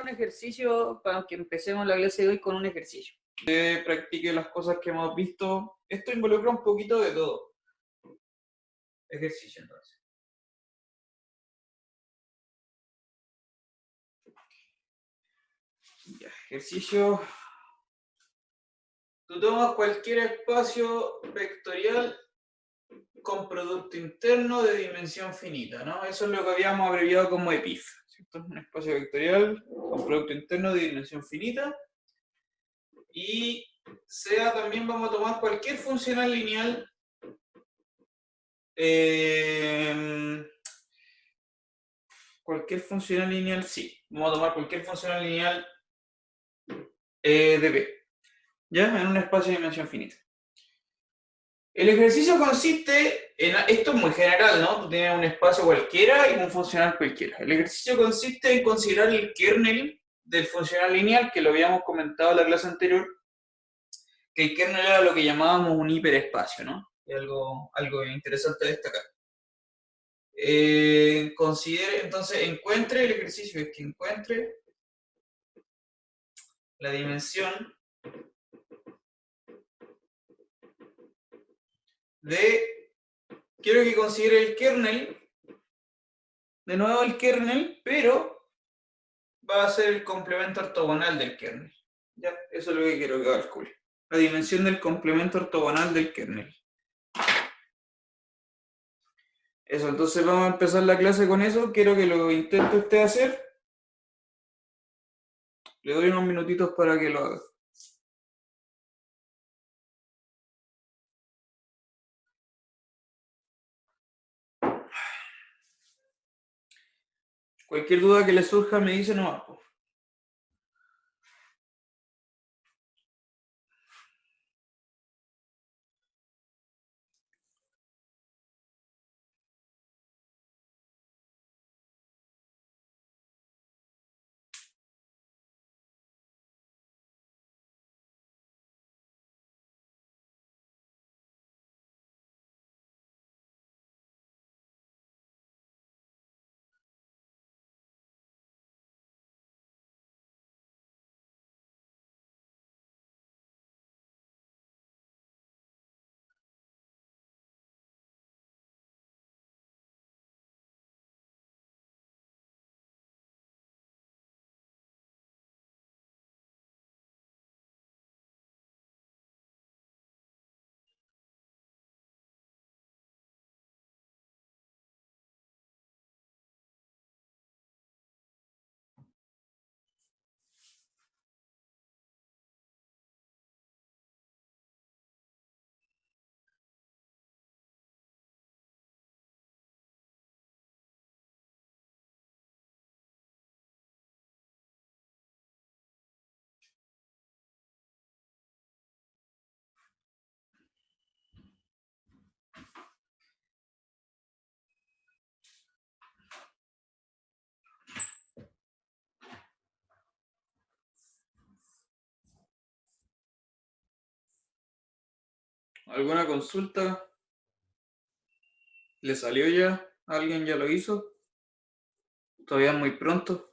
un ejercicio para que empecemos la clase de hoy con un ejercicio. Que practique las cosas que hemos visto. Esto involucra un poquito de todo. Ejercicio, entonces. Ya, ejercicio. Tú tomas cualquier espacio vectorial con producto interno de dimensión finita, ¿no? Eso es lo que habíamos abreviado como EPIF, ¿cierto? Un espacio vectorial con producto interno de dimensión finita. Y sea también vamos a tomar cualquier funcional lineal sí. Vamos a tomar cualquier funcional lineal de P, ¿ya? En un espacio de dimensión finita. El ejercicio consiste en, esto es muy general, ¿no? Tú tienes un espacio cualquiera y un funcional cualquiera. El ejercicio consiste en considerar el kernel del funcional lineal, que lo habíamos comentado en la clase anterior, que el kernel era lo que llamábamos un hiperespacio, ¿no? Y algo interesante a destacar. Considere, entonces, encuentre el ejercicio, es que encuentre la dimensión de, quiero que considere el kernel, de nuevo el kernel, pero va a ser el complemento ortogonal del kernel. Ya, eso es lo que quiero que calcule. La dimensión del complemento ortogonal del kernel. Eso, entonces vamos a empezar la clase con eso. Quiero que lo intente usted hacer. Le doy unos minutitos para que lo haga. Cualquier duda que le surja me dice nomás. ¿Alguna consulta? ¿Le salió ya? ¿Alguien ya lo hizo? ¿Todavía es muy pronto?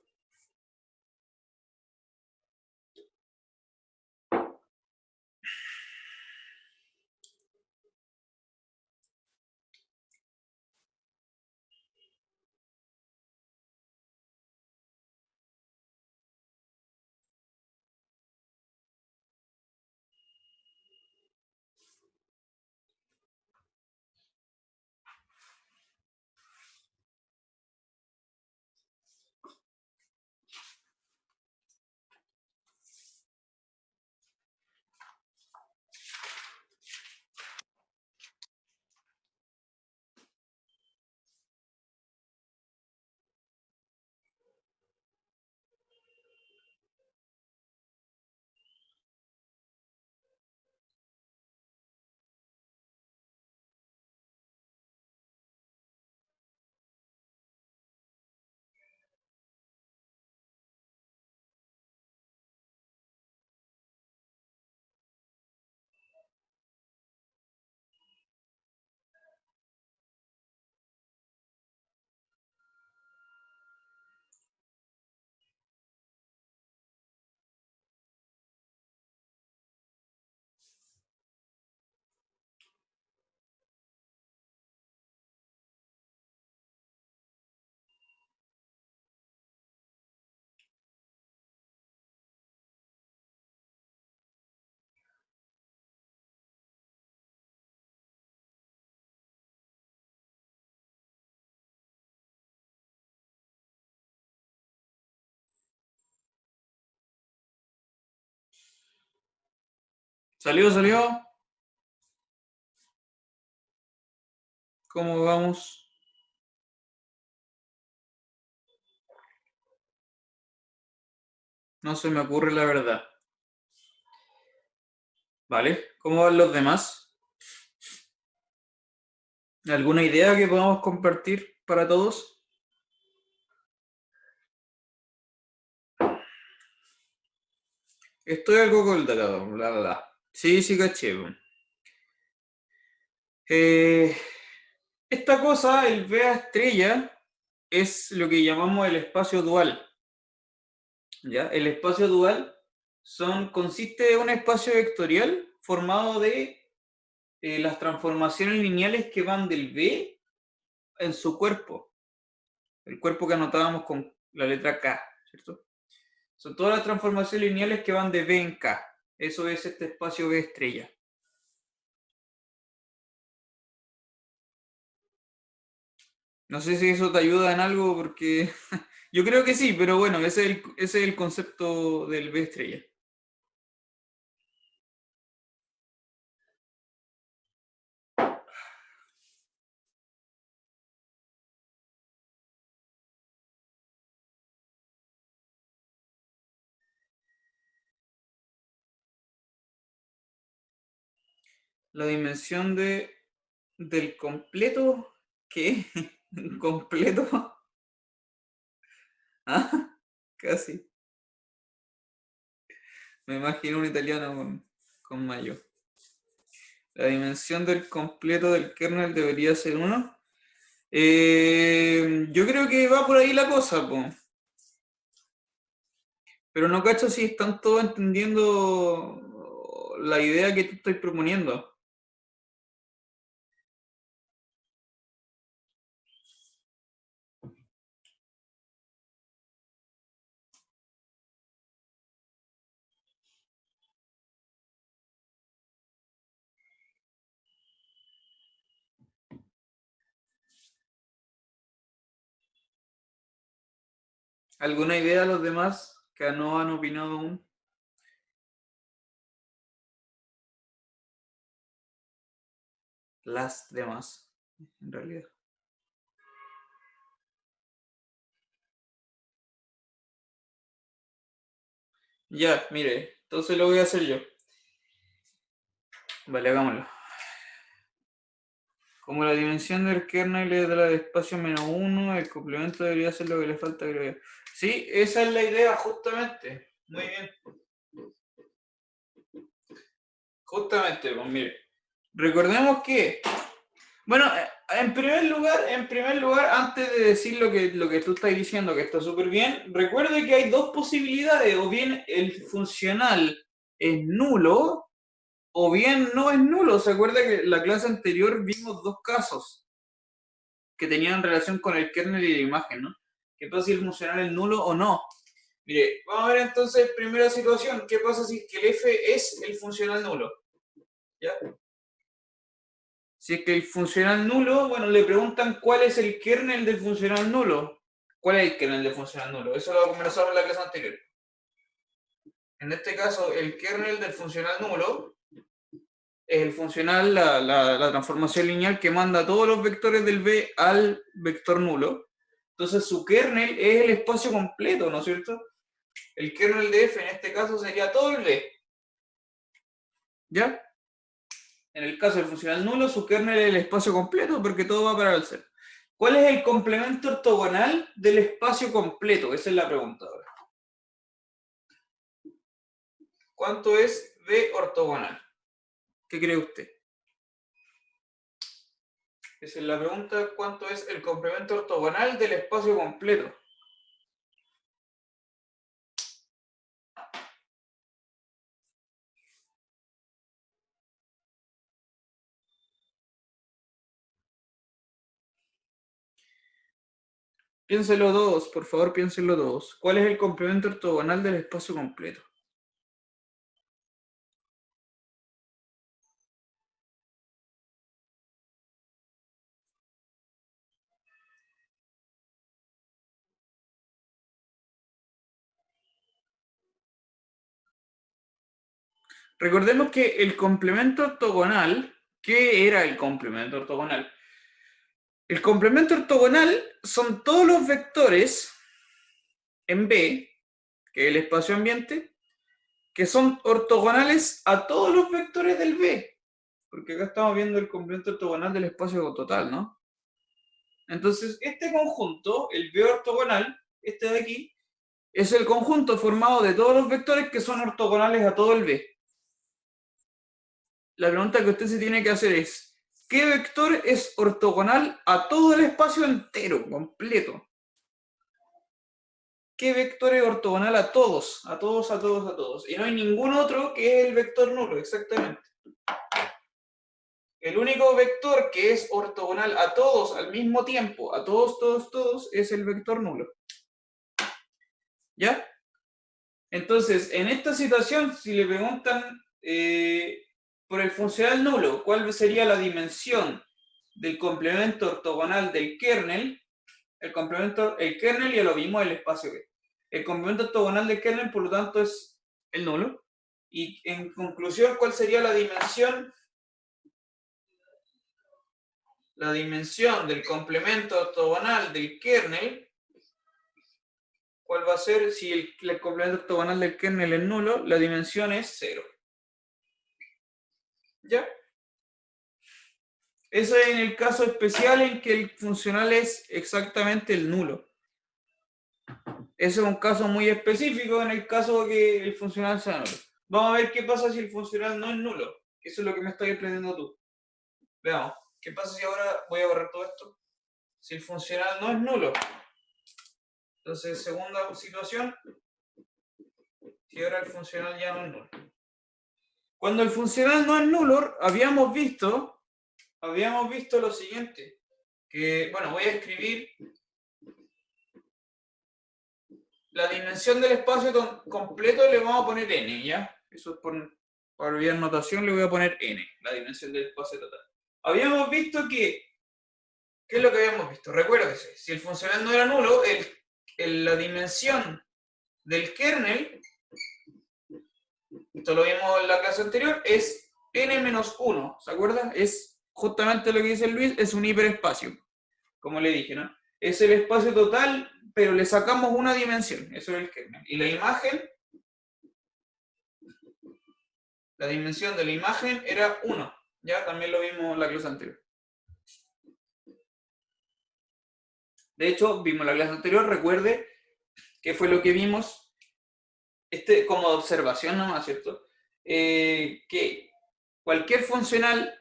¿Salió, salió? ¿Cómo vamos? No se me ocurre la verdad. ¿Vale? ¿Cómo van los demás? ¿Alguna idea que podamos compartir para todos? Estoy algo colgado, bla, bla, bla. Sí, sí, caché. Po. Eh, esta cosa, el Vea estrella, es lo que llamamos el espacio dual. ¿Ya? El espacio dual consiste de un espacio vectorial formado de las transformaciones lineales que van del V en su cuerpo, el cuerpo que anotábamos con la letra K, ¿cierto? Son todas las transformaciones lineales que van de V en K. Eso es este espacio V estrella. No sé si eso te ayuda en algo porque yo creo que sí, pero bueno, ese es el concepto del V estrella. La dimensión del completo, ¿qué? ¿Completo? Ah, casi. Me imagino un italiano con mayo. La dimensión del completo del kernel debería ser uno. Yo creo que va por ahí la cosa, po. Pero no cacho si están todos entendiendo la idea que te estoy proponiendo. ¿Alguna idea los demás que no han opinado aún? Las demás, en realidad. Ya, mire, entonces lo voy a hacer yo. Vale, hagámoslo. Como la dimensión del kernel es de la de espacio menos uno, el complemento debería ser lo que le falta agregar. Sí, esa es la idea, justamente. Muy bien. Justamente, pues mire. Recordemos que, bueno, en primer lugar, antes de decir lo que tú estás diciendo, que está súper bien, recuerde que hay dos posibilidades, o bien el funcional es nulo, o bien no es nulo. ¿Se acuerda que en la clase anterior vimos dos casos que tenían relación con el kernel y la imagen, ¿no? ¿Qué pasa si el funcional es nulo o no? Mire, vamos a ver entonces, primera situación, ¿qué pasa si es que el f es el funcional nulo? ¿Ya? Si es que el funcional nulo, bueno, le preguntan cuál es el kernel del funcional nulo. ¿Cuál es el kernel del funcional nulo? Eso lo conversamos en la clase anterior. En este caso, el kernel del funcional nulo es el funcional, la transformación lineal que manda todos los vectores del V al vector nulo. Entonces, su kernel es el espacio completo, ¿no es cierto? El kernel de f en este caso sería todo el V. ¿Ya? En el caso del funcional nulo, su kernel es el espacio completo porque todo va para el ser. ¿Cuál es el complemento ortogonal del espacio completo? Esa es la pregunta ahora. ¿Cuánto es V ortogonal? ¿Qué cree usted? Esa es la pregunta. ¿Cuánto es el complemento ortogonal del espacio completo? Piénselo todos, por favor, piénsenlo todos. ¿Cuál es el complemento ortogonal del espacio completo? Recordemos que el complemento ortogonal, ¿qué era el complemento ortogonal? El complemento ortogonal son todos los vectores en B, que es el espacio ambiente, que son ortogonales a todos los vectores del B. Porque acá estamos viendo el complemento ortogonal del espacio total, ¿no? Entonces, este conjunto, el B ortogonal, este de aquí, es el conjunto formado de todos los vectores que son ortogonales a todo el B. La pregunta que usted se tiene que hacer es, ¿qué vector es ortogonal a todo el espacio entero, completo? ¿Qué vector es ortogonal a todos? A todos, a todos, a todos. Y no hay ningún otro que es el vector nulo, exactamente. El único vector que es ortogonal a todos al mismo tiempo, a todos, todos, todos, es el vector nulo. ¿Ya? Entonces, en esta situación, si le preguntan por el funcional nulo, ¿cuál sería la dimensión del complemento ortogonal del kernel? El kernel ya lo vimos, el espacio B. El complemento ortogonal del kernel, por lo tanto, es el nulo. Y en conclusión, ¿cuál sería la dimensión? La dimensión del complemento ortogonal del kernel, ¿cuál va a ser? Si el complemento ortogonal del kernel es nulo, la dimensión es 0. ¿Ya? Eso es en el caso especial en que el funcional es exactamente el nulo. Ese es un caso muy específico en el caso de que el funcional sea nulo. Vamos a ver qué pasa si el funcional no es nulo. Eso es lo que me estás aprendiendo tú. Veamos. ¿Qué pasa si ahora voy a borrar todo esto? Si el funcional no es nulo. Entonces, segunda situación, si ahora el funcional ya no es nulo. Cuando el funcional no es nulo, habíamos visto lo siguiente. Que, bueno, voy a escribir la dimensión del espacio completo, le vamos a poner n, ¿ya? Eso es por vía notación, le voy a poner n, la dimensión del espacio total. Habíamos visto que, ¿qué es lo que habíamos visto? Recuérdese, si el funcional no era nulo, la dimensión del kernel, esto lo vimos en la clase anterior, es n-1, ¿se acuerda? Es justamente lo que dice Luis, es un hiperespacio, como le dije, ¿no? Es el espacio total, pero le sacamos una dimensión, eso es el kernel. Y la imagen, la dimensión de la imagen era 1, ya también lo vimos en la clase anterior. De hecho, vimos la clase anterior, recuerde qué fue lo que vimos, como observación nomás, ¿cierto? Que cualquier funcional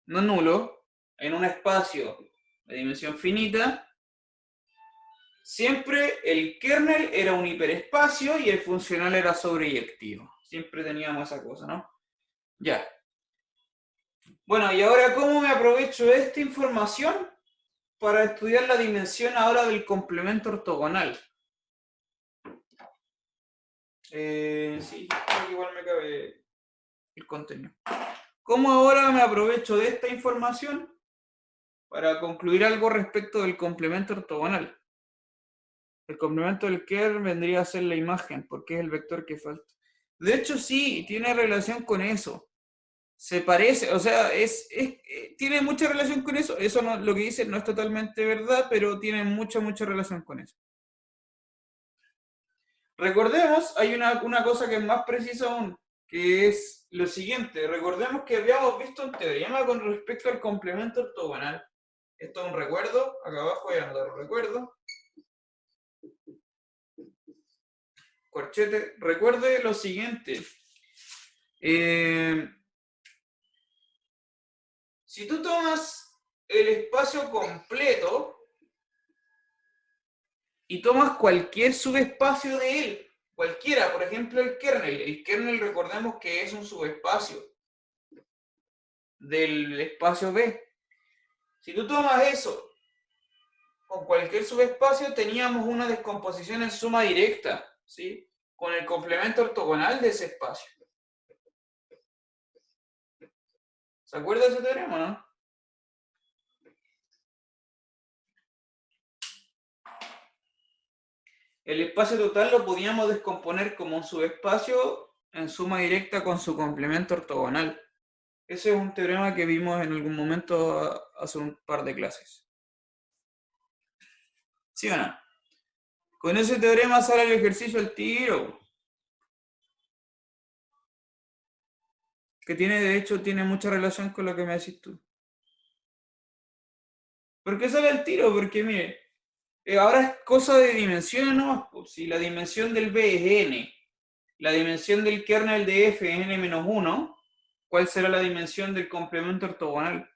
no nulo en un espacio de dimensión finita, siempre el kernel era un hiperespacio y el funcional era sobreyectivo. Siempre teníamos esa cosa, ¿no? Ya. Bueno, y ahora, ¿cómo me aprovecho de esta información para estudiar la dimensión ahora del complemento ortogonal? Sí, creo que igual me cabe el contenido. ¿Cómo ahora me aprovecho de esta información para concluir algo respecto del complemento ortogonal? El complemento del kernel vendría a ser la imagen, porque es el vector que falta. De hecho, sí, tiene relación con eso. Se parece, o sea, tiene mucha relación con eso. Eso no, lo que dice no es totalmente verdad, pero tiene mucha relación con eso. Recordemos, hay una cosa que es más precisa aún, que es lo siguiente. Recordemos que habíamos visto un teorema con respecto al complemento ortogonal. Esto es un recuerdo, acá abajo voy a anotar un recuerdo. Corchete, recuerde lo siguiente. Si tú tomas el espacio completo y tomas cualquier subespacio de él, cualquiera, por ejemplo el kernel recordemos que es un subespacio del espacio B. Si tú tomas eso con cualquier subespacio, teníamos una descomposición en suma directa, ¿sí? Con el complemento ortogonal de ese espacio. ¿Se acuerda de ese teorema, no? El espacio total lo podíamos descomponer como un subespacio en suma directa con su complemento ortogonal. Ese es un teorema que vimos en algún momento hace un par de clases. ¿Sí o no? Con ese teorema sale el ejercicio al tiro. Que tiene, de hecho, tiene mucha relación con lo que me decís tú. ¿Por qué sale al tiro? Porque, mire, ahora es cosa de dimensiones nomás. Pues, si la dimensión del B es n, la dimensión del kernel de f es n-1, ¿cuál será la dimensión del complemento ortogonal?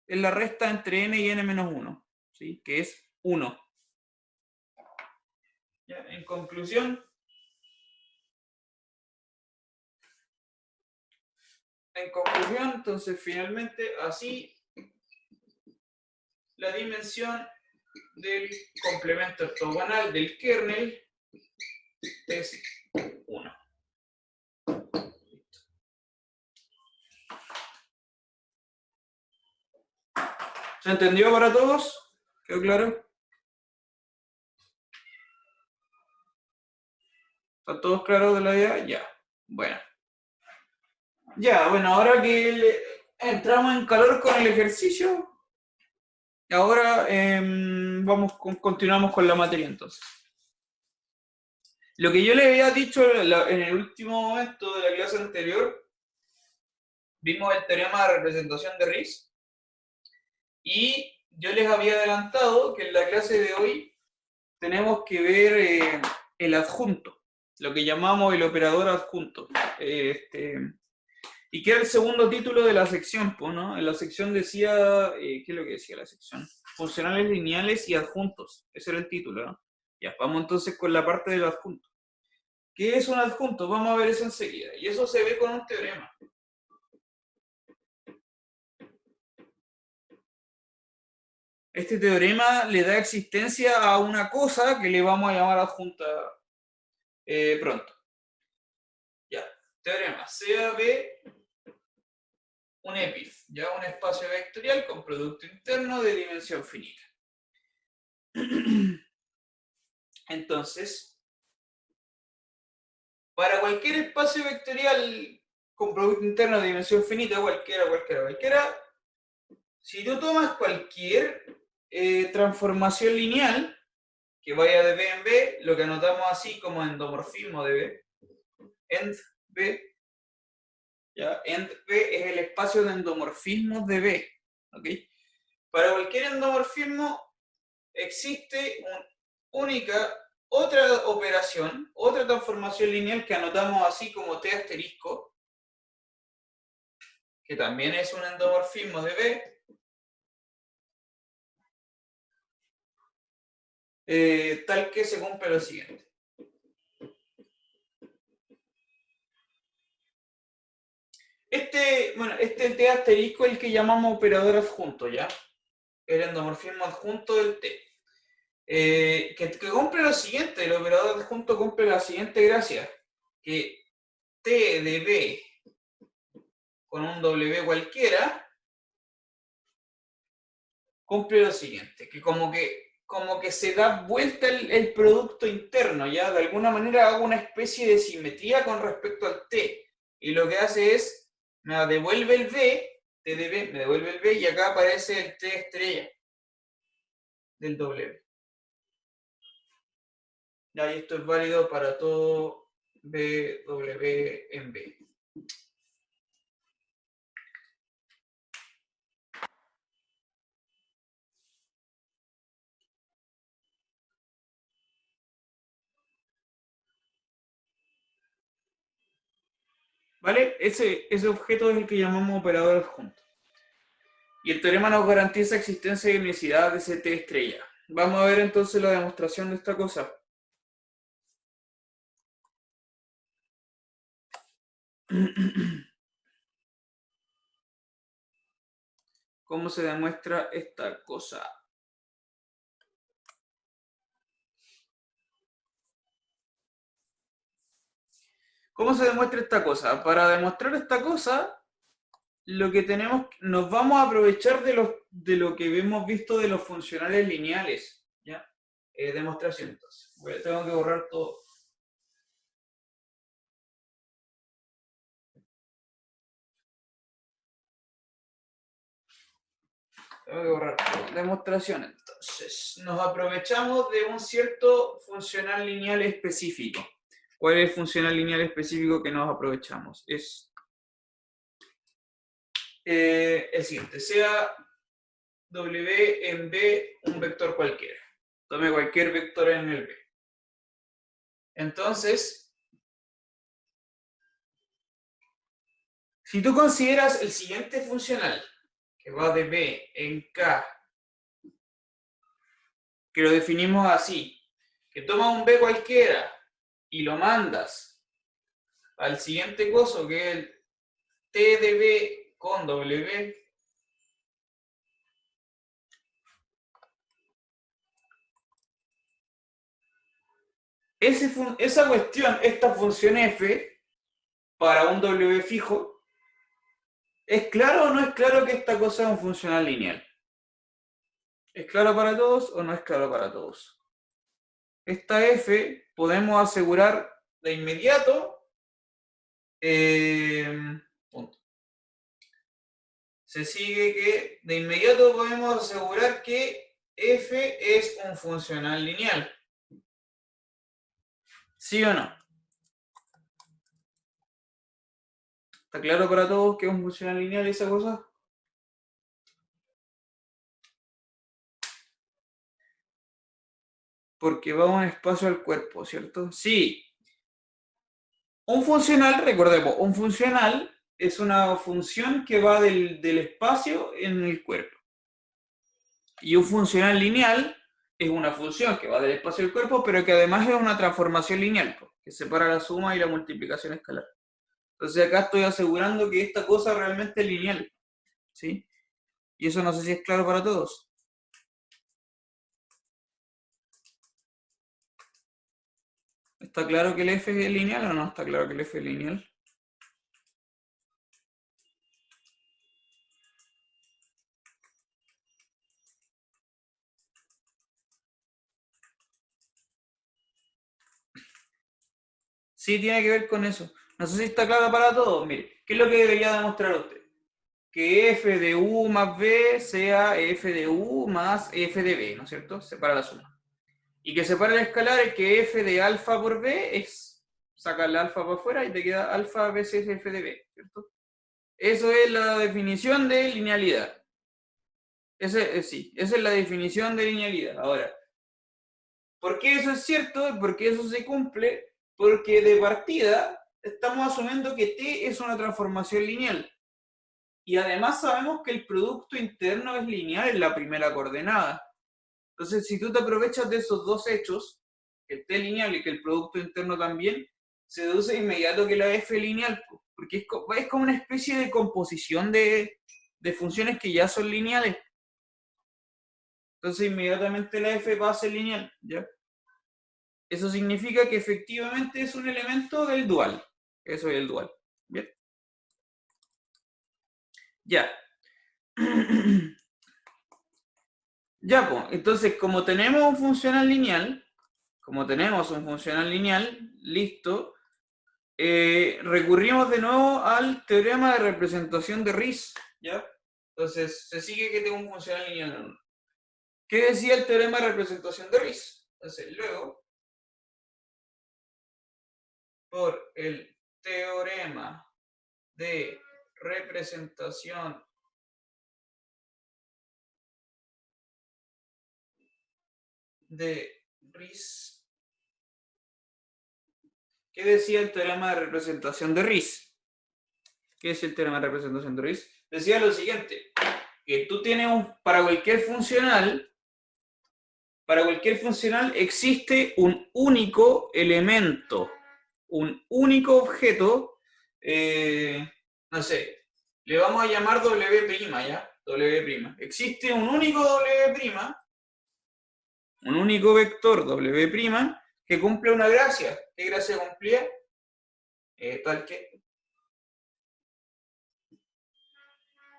Es la resta entre n y n-1, ¿sí? Que es 1. ¿Ya? En conclusión, entonces finalmente así la dimensión del complemento ortogonal del kernel es 1. ¿Se entendió para todos? ¿Quedó claro? ¿Están todos claros de la idea? Ya. Bueno. Ya, bueno, ahora que entramos en calor con el ejercicio, ahora continuamos con la materia entonces. Lo que yo les había dicho en el último momento de la clase anterior, vimos el teorema de representación de Riesz, y yo les había adelantado que en la clase de hoy tenemos que ver el adjunto, lo que llamamos el operador adjunto. Y que era el segundo título de la sección, ¿no? En la sección decía, ¿qué es lo que decía la sección? Funcionales lineales y adjuntos. Ese era el título, ¿no? Ya, vamos entonces con la parte del adjunto. ¿Qué es un adjunto? Vamos a ver eso enseguida. Y eso se ve con un teorema. Este teorema le da existencia a una cosa que le vamos a llamar adjunta pronto. Ya, teorema. Sea B un EPIF, ya un espacio vectorial con producto interno de dimensión finita. Entonces, para cualquier espacio vectorial con producto interno de dimensión finita, cualquiera, si tú tomas cualquier transformación lineal que vaya de B en B, lo que anotamos así como endomorfismo de B, end B, ¿ya? End B es el espacio de endomorfismos de B, ¿ok? Para cualquier endomorfismo existe otra operación, otra transformación lineal que anotamos así como T asterisco, que también es un endomorfismo de B, tal que se cumple lo siguiente. Este T asterisco es el que llamamos operador adjunto, ¿ya? El endomorfismo adjunto del T. Que cumple lo siguiente, el operador adjunto cumple la siguiente gracia, que T de B con un W cualquiera cumple lo siguiente, que como que se da vuelta el producto interno, ¿ya? De alguna manera hago una especie de simetría con respecto al T, y lo que hace es, me devuelve el B, T de B, me devuelve el B, y acá aparece el T estrella del W. Ya, y esto es válido para todo B, W en B. ¿Vale? Ese objeto es el que llamamos operador adjunto. Y el teorema nos garantiza existencia y unicidad de ese T estrella. Vamos a ver entonces la demostración de esta cosa. ¿Cómo se demuestra esta cosa? ¿Cómo se demuestra esta cosa? Para demostrar esta cosa, lo que tenemos, nos vamos a aprovechar de lo que hemos visto de los funcionales lineales. ¿Ya? Demostración entonces. Tengo que borrar todo. Tengo que borrar demostración. Entonces, nos aprovechamos de un cierto funcional lineal específico. ¿Cuál es el funcional lineal específico que nos aprovechamos? Es el siguiente, sea W en B un vector cualquiera. Tome cualquier vector en el B. Entonces, si tú consideras el siguiente funcional, que va de B en K, que lo definimos así, que toma un B cualquiera y lo mandas al siguiente coso, que es el T de B con W, esa cuestión, esta función f para un W fijo, ¿es claro o no es claro que esta cosa es un funcional lineal? ¿Es claro para todos o no es claro para todos? Esta f podemos asegurar de inmediato, punto. Se sigue que de inmediato podemos asegurar que f es un funcional lineal. ¿Sí o no? ¿Está claro para todos que es un funcional lineal esa cosa? Porque va un espacio al cuerpo, ¿cierto? Sí. Un funcional, recordemos, un funcional es una función que va del espacio en el cuerpo. Y un funcional lineal es una función que va del espacio al cuerpo, pero que además es una transformación lineal, que separa la suma y la multiplicación escalar. Entonces acá estoy asegurando que esta cosa realmente es lineal, ¿sí? Y eso no sé si es claro para todos. ¿Está claro que el f es lineal o no está claro que el f es lineal? Sí, tiene que ver con eso. No sé si está claro para todos. Mire, ¿qué es lo que debería demostrar usted? Que f de u más b sea f de u más f de b, ¿no es cierto? Separa la suma. Y que separa el escalar es que f de alfa por b es sacar la alfa para afuera y te queda alfa veces f de b, ¿cierto? Eso es la definición de linealidad. Sí, esa es la definición de linealidad. Ahora, ¿por qué eso es cierto? Porque eso se cumple, porque de partida estamos asumiendo que t es una transformación lineal. Y además sabemos que el producto interno es lineal en la primera coordenada. Entonces, si tú te aprovechas de esos dos hechos, que el t es lineal y que el producto interno también, se deduce de inmediato que la f es lineal, porque es como una especie de composición de funciones que ya son lineales. Entonces, inmediatamente la f va a ser lineal, ¿ya? Eso significa que efectivamente es un elemento del dual. Eso es el dual. ¿Bien? Ya. Ya, pues, entonces, como tenemos un funcional lineal, listo, recurrimos de nuevo al teorema de representación de Riesz, ¿ya? Entonces, se sigue que tengo un funcional lineal. ¿Qué decía el teorema de representación de Riesz? Entonces, luego, por el teorema de representación de Riesz. ¿Qué decía el teorema de representación de Riesz? ¿Qué es el teorema de representación de Riesz? Decía lo siguiente, que tú tienes para cualquier funcional existe un único elemento, un único objeto, no sé, le vamos a llamar W', ¿ya? W'. Existe un único W', un único vector W', que cumple una gracia. ¿Qué gracia cumplía? Tal que...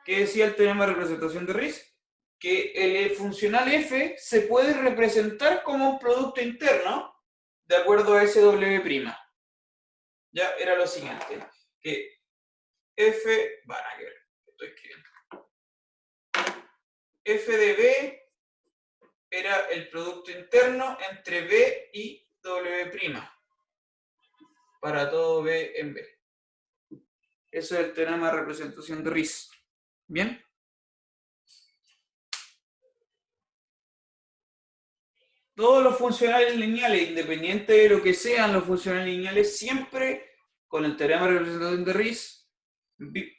¿Qué decía el teorema de representación de Riesz? Que el funcional f se puede representar como un producto interno de acuerdo a ese W'. Ya era lo siguiente, que f... Van a ver, estoy escribiendo. f de b era el producto interno entre b y w' para todo b en b. Eso es el teorema de representación de Riesz. ¿Bien? Todos los funcionales lineales, independiente de lo que sean los funcionales lineales, siempre con el teorema de representación de Riesz,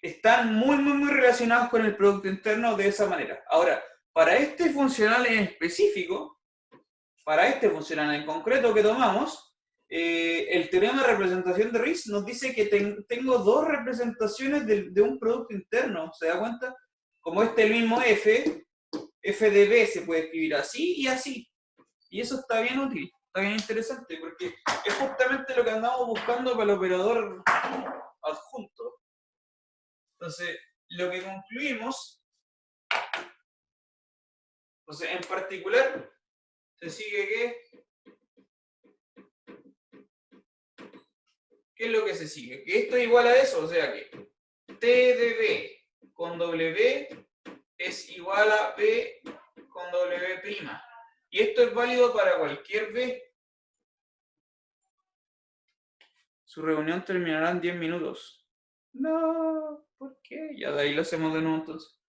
están muy relacionados con el producto interno de esa manera. Ahora, para este funcional en específico, para este funcional en concreto que tomamos, el teorema de representación de Riesz nos dice que tengo dos representaciones de un producto interno. ¿Se da cuenta? Como este el mismo f de b se puede escribir así y así. Y eso está bien útil, está bien interesante, porque es justamente lo que andamos buscando para el operador adjunto. Entonces, lo que concluimos, entonces, en particular, se sigue que, ¿qué es lo que se sigue? Que esto es igual a eso, o sea que T de B con W es igual a B con W'. Y esto es válido para cualquier B. Su reunión terminará en 10 minutos. No, ¿por qué? Ya de ahí lo hacemos de nuevo entonces.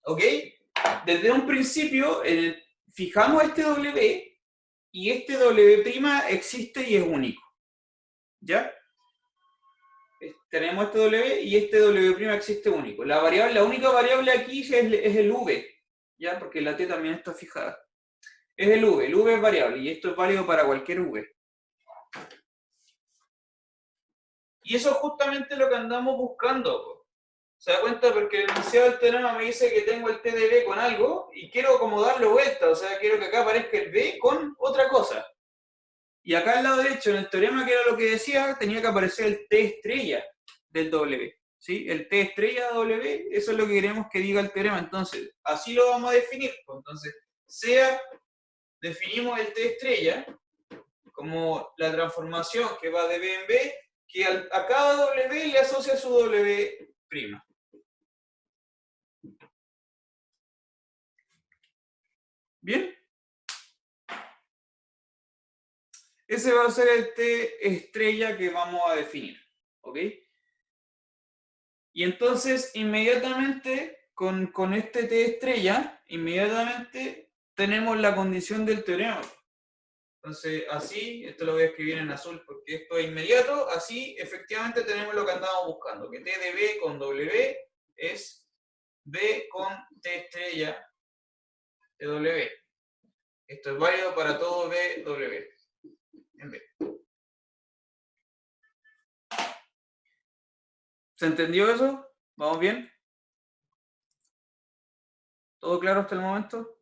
¿Ok? Desde un principio fijamos este W y este W' existe y es único. ¿Ya? Tenemos este W y este W' existe único. La única variable aquí es el V, ¿ya? Porque la T también está fijada. Es el V es variable y esto es válido para cualquier V. Y eso es justamente lo que andamos buscando. ¿Se da cuenta? Porque el enunciado del teorema me dice que tengo el T de B con algo y quiero como darle vuelta, o sea, quiero que acá aparezca el B con otra cosa. Y acá al lado derecho, en el teorema, que era lo que decía, tenía que aparecer el T estrella del W. ¿Sí? El T estrella W, eso es lo que queremos que diga el teorema. Entonces, así lo vamos a definir. Entonces, definimos el T estrella como la transformación que va de B en B, que a cada W le asocia su W'. ¿Bien? Ese va a ser el T estrella que vamos a definir. ¿Ok? Y entonces, inmediatamente, con este T estrella, inmediatamente tenemos la condición del teorema. Entonces, así, esto lo voy a escribir en azul porque esto es inmediato, así efectivamente tenemos lo que andamos buscando, que T de B con W es B con T estrella de W. Esto es válido para todo B, W en B. ¿Se entendió eso? ¿Vamos bien? ¿Todo claro hasta el momento?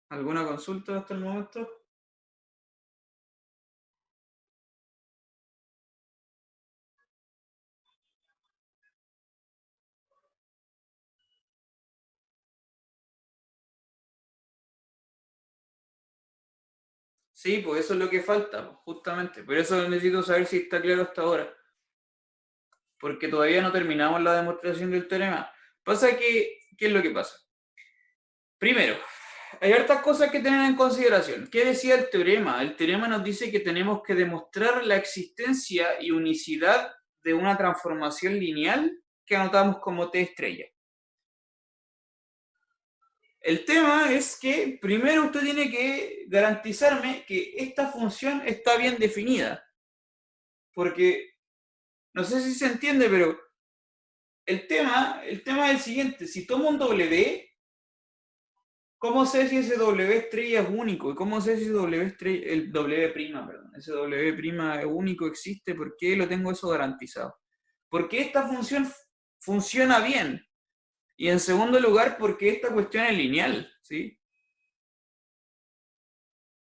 ¿Alguna consulta hasta el momento? Sí, pues eso es lo que falta, justamente. Por eso necesito saber si está claro hasta ahora. Porque todavía no terminamos la demostración del teorema. Pasa que, ¿qué es lo que pasa? Primero, hay hartas cosas que tener en consideración. ¿Qué decía el teorema? El teorema nos dice que tenemos que demostrar la existencia y unicidad de una transformación lineal que anotamos como T estrella. El tema es que primero usted tiene que garantizarme que esta función está bien definida. Porque, no sé si se entiende, pero el tema es el siguiente. Si tomo un W, ¿cómo sé si ese W estrella es único? ¿Y cómo sé si ese W estrella, el W', perdón, ese W' es único, existe? ¿Por qué lo tengo eso garantizado? Porque esta función funciona bien. Y en segundo lugar, porque esta cuestión es lineal, ¿sí?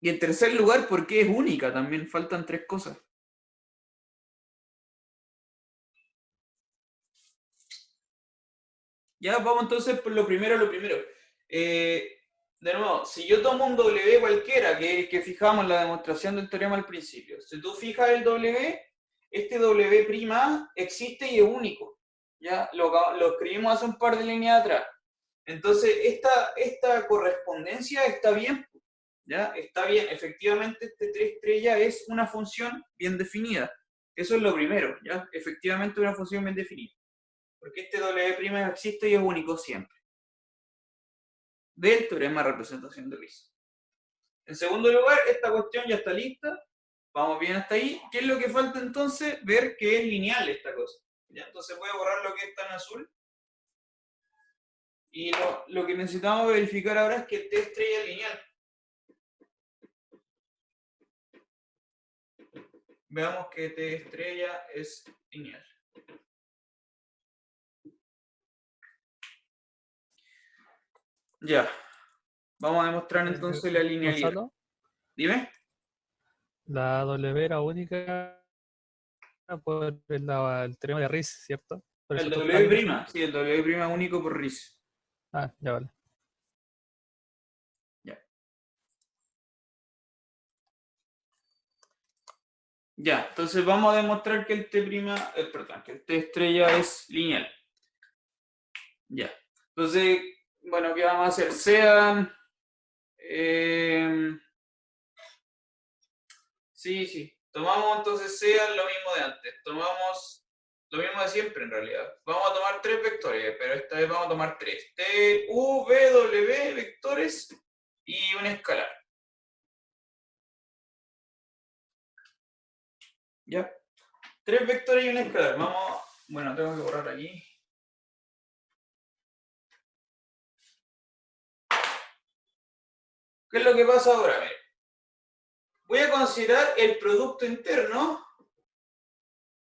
Y en tercer lugar, porque es única también. Faltan tres cosas. Ya, vamos entonces por lo primero. de nuevo, si yo tomo un W cualquiera, que es el que fijamos en la demostración del teorema al principio, si tú fijas el W, este W' existe y es único. ¿Ya? Lo escribimos hace un par de líneas atrás. Entonces, esta correspondencia está bien. ¿Ya? Está bien, efectivamente este 3 estrellas es una función bien definida. Eso es lo primero, ¿ya? Efectivamente una función bien definida. Porque este W' existe y es único siempre. Del teorema de representación de Riese. En segundo lugar, esta cuestión ya está lista. Vamos bien hasta ahí. ¿Qué es lo que falta entonces? Ver que es lineal esta cosa. ¿Ya? Entonces voy a borrar lo que está en azul. Y lo que necesitamos verificar ahora es que T estrella es lineal. Veamos que T estrella es lineal. Ya. Vamos a demostrar entonces la linealidad. Gonzalo, Dime. la W era única por el teorema de Riese, ¿cierto? Por eso El todo está lineal. W', sí, el W' único por Riese. Ah, ya vale. Ya. Ya, entonces vamos a demostrar que el que el T estrella es lineal. Ya. Entonces, bueno, ¿qué vamos a hacer? Sí. Tomamos entonces sean lo mismo de antes. Tomamos lo mismo de siempre en realidad. Vamos a tomar 3 vectores, pero esta vez vamos a tomar 3. T, U, V, W vectores y un escalar. ¿Ya? 3 vectores y un escalar. Vamos, bueno, tengo que borrar aquí. ¿Qué es lo que pasa ahora? Mira. Voy a considerar el producto interno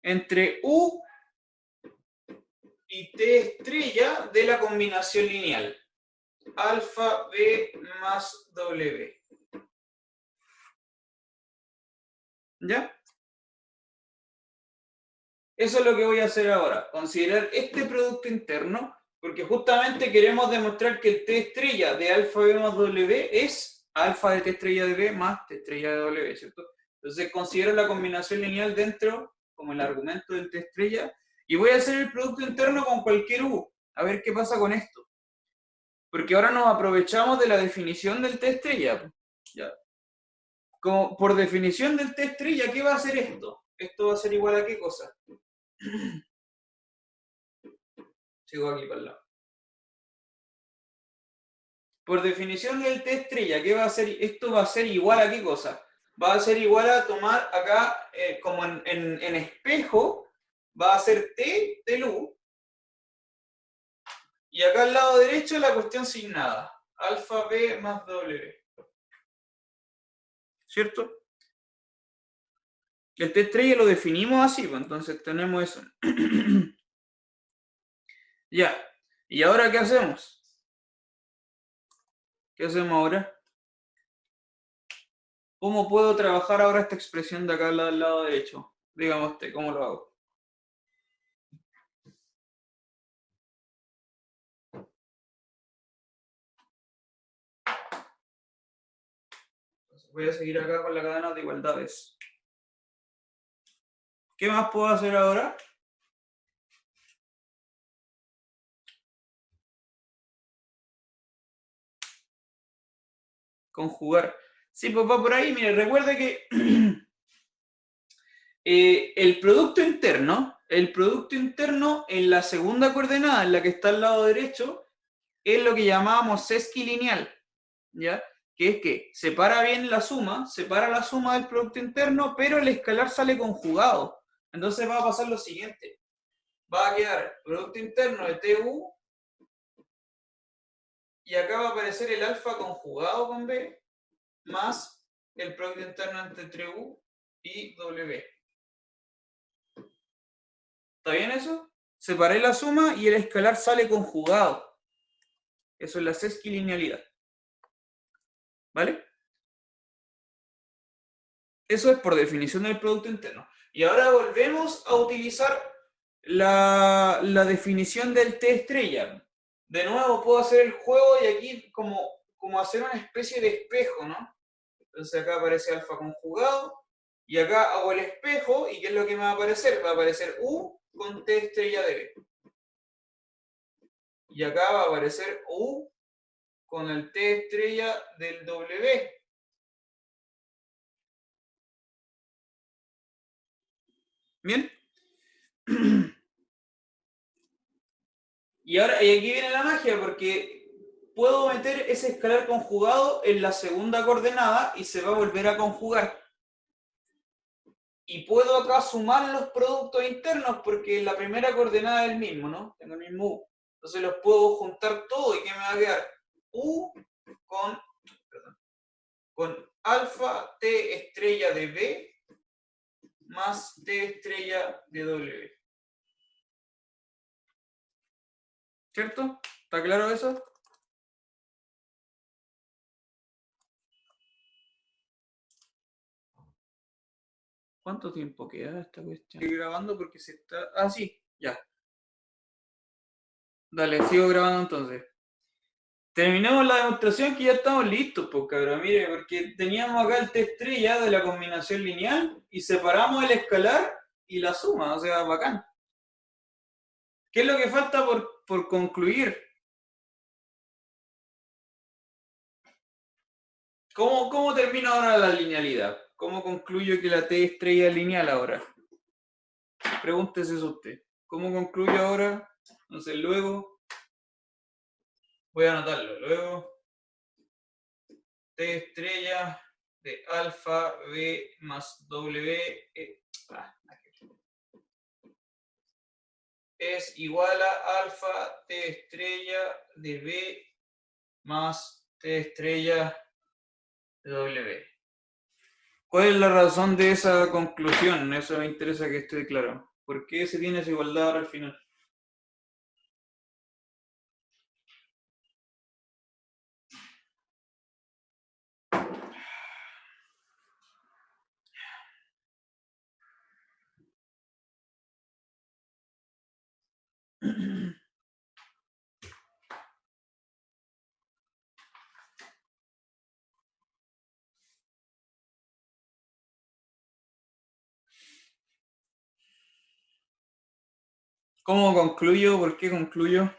entre U y T estrella de la combinación lineal. Alfa B más W. ¿Ya? Eso es lo que voy a hacer ahora. Considerar este producto interno, porque justamente queremos demostrar que el T estrella de alfa B más W es alfa de T estrella de B más T estrella de W, ¿cierto? Entonces considero la combinación lineal dentro, como el argumento del T estrella, y voy a hacer el producto interno con cualquier U. A ver qué pasa con esto. Porque ahora nos aprovechamos de la definición del T estrella. ¿Ya? Como por definición del T estrella, ¿qué va a hacer esto? Esto va a ser igual a qué cosa. Sigo aquí para el lado. Por definición del T estrella, ¿qué va a hacer? Esto va a ser igual a qué cosa. Va a ser igual a tomar acá, como en espejo, va a ser T del U. Y acá al lado derecho la cuestión sin nada. Alfa B más W. ¿Cierto? El T estrella lo definimos así, pues entonces tenemos eso. Ya. ¿Y ahora qué hacemos? ¿Qué hacemos ahora? ¿Cómo puedo trabajar ahora esta expresión de acá al lado derecho? Dígame usted, ¿cómo lo hago? Voy a seguir acá con la cadena de igualdades. ¿Qué más puedo hacer ahora? Conjugar. Sí, pues va por ahí. Mire, recuerde que el producto interno en la segunda coordenada, en la que está al lado derecho, es lo que llamábamos sesquilineal, ¿ya? Que es que separa la suma del producto interno, pero el escalar sale conjugado. Entonces va a pasar lo siguiente. Va a quedar producto interno de TU y acá va a aparecer el alfa conjugado con B más el producto interno entre U y W. ¿Está bien eso? Separé la suma y el escalar sale conjugado. Eso es la sesquilinealidad. ¿Vale? Eso es por definición del producto interno. Y ahora volvemos a utilizar la definición del T estrella. De nuevo puedo hacer el juego y aquí como como hacer una especie de espejo, ¿no? Entonces acá aparece alfa conjugado, y acá hago el espejo, ¿y qué es lo que me va a aparecer? Va a aparecer U con T estrella de B. Y acá va a aparecer U con el T estrella del W. ¿Bien? Y ahora, y aquí viene la magia, porque puedo meter ese escalar conjugado en la segunda coordenada y se va a volver a conjugar. Y puedo acá sumar los productos internos porque la primera coordenada es el mismo, ¿no? Tengo el mismo U. Entonces los puedo juntar todo y ¿qué me va a quedar? U con alfa T estrella de B más T estrella de W. ¿Cierto? ¿Está claro eso? ¿Cuánto tiempo queda esta cuestión? Estoy grabando porque se está... Ah, sí, ya. Dale, sigo grabando entonces. Terminamos la demostración que ya estamos listos, pues cabrón, mire, porque teníamos acá el T estrella de la combinación lineal y separamos el escalar y la suma, o sea, bacán. ¿Qué es lo que falta por concluir? ¿Cómo termino ahora la linealidad? ¿Cómo concluyo que la T estrella es lineal ahora? Pregúntese eso usted. ¿Cómo concluyo ahora? Entonces luego, voy a anotarlo, luego T estrella de alfa B más W es igual a alfa T estrella de B más T estrella de W. ¿Cuál es la razón de esa conclusión? Eso me interesa que esté claro. ¿Por qué se tiene esa igualdad ahora al final? ¿Cómo concluyo? ¿Por qué concluyo?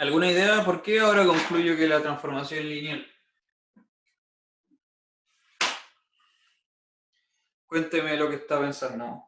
¿Alguna idea por qué ahora concluyo que la transformación es lineal? Cuénteme lo que está pensando.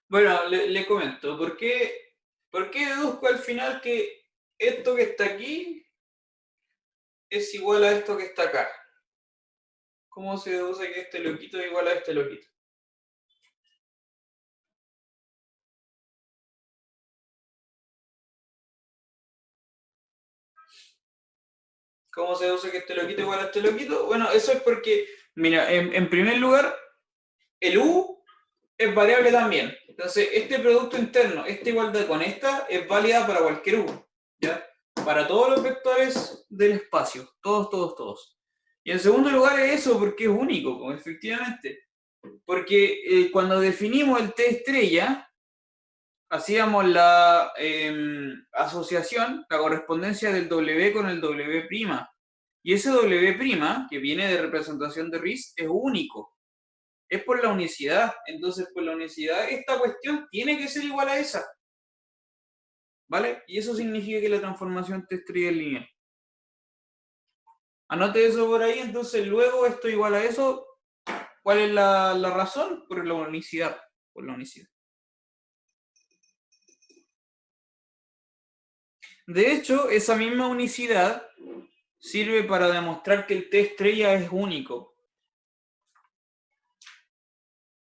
Bueno, le comento, ¿por qué deduzco al final que esto que está aquí es igual a esto que está acá? ¿Cómo se deduce que este loquito es igual a este loquito? ¿Cómo se deduce que este loquito es igual a este loquito? Bueno, eso es porque, mira, en primer lugar, el U es variable también. Entonces, este producto interno, esta igualdad con esta, es válida para cualquier U, ¿ya? Para todos los vectores del espacio, todos. Y en segundo lugar es eso, porque es único, pues, efectivamente. Porque cuando definimos el T estrella, hacíamos la asociación, la correspondencia del W con el W'. Y ese W', que viene de representación de Riesz, es único. Es por la unicidad. Entonces, por la unicidad, esta cuestión tiene que ser igual a esa. ¿Vale? Y eso significa que la transformación T estrella es lineal. Anote eso por ahí, entonces luego esto igual a eso. ¿Cuál es la razón? Por la unicidad. Por la unicidad. De hecho, esa misma unicidad sirve para demostrar que el T estrella es único.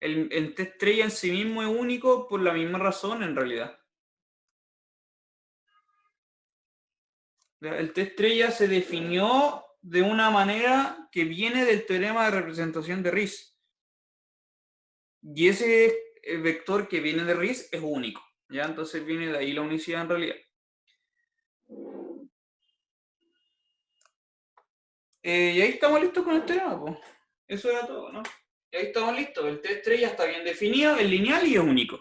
El T estrella en sí mismo es único por la misma razón, en realidad. El T estrella se definió de una manera que viene del teorema de representación de Riesz. Y ese vector que viene de Riesz es único. ¿Ya? Entonces viene de ahí la unicidad en realidad. Y ahí estamos listos con el teorema, pues. Eso era todo, ¿no? Y ahí estamos listos. El T estrella está bien definido, es lineal y es único.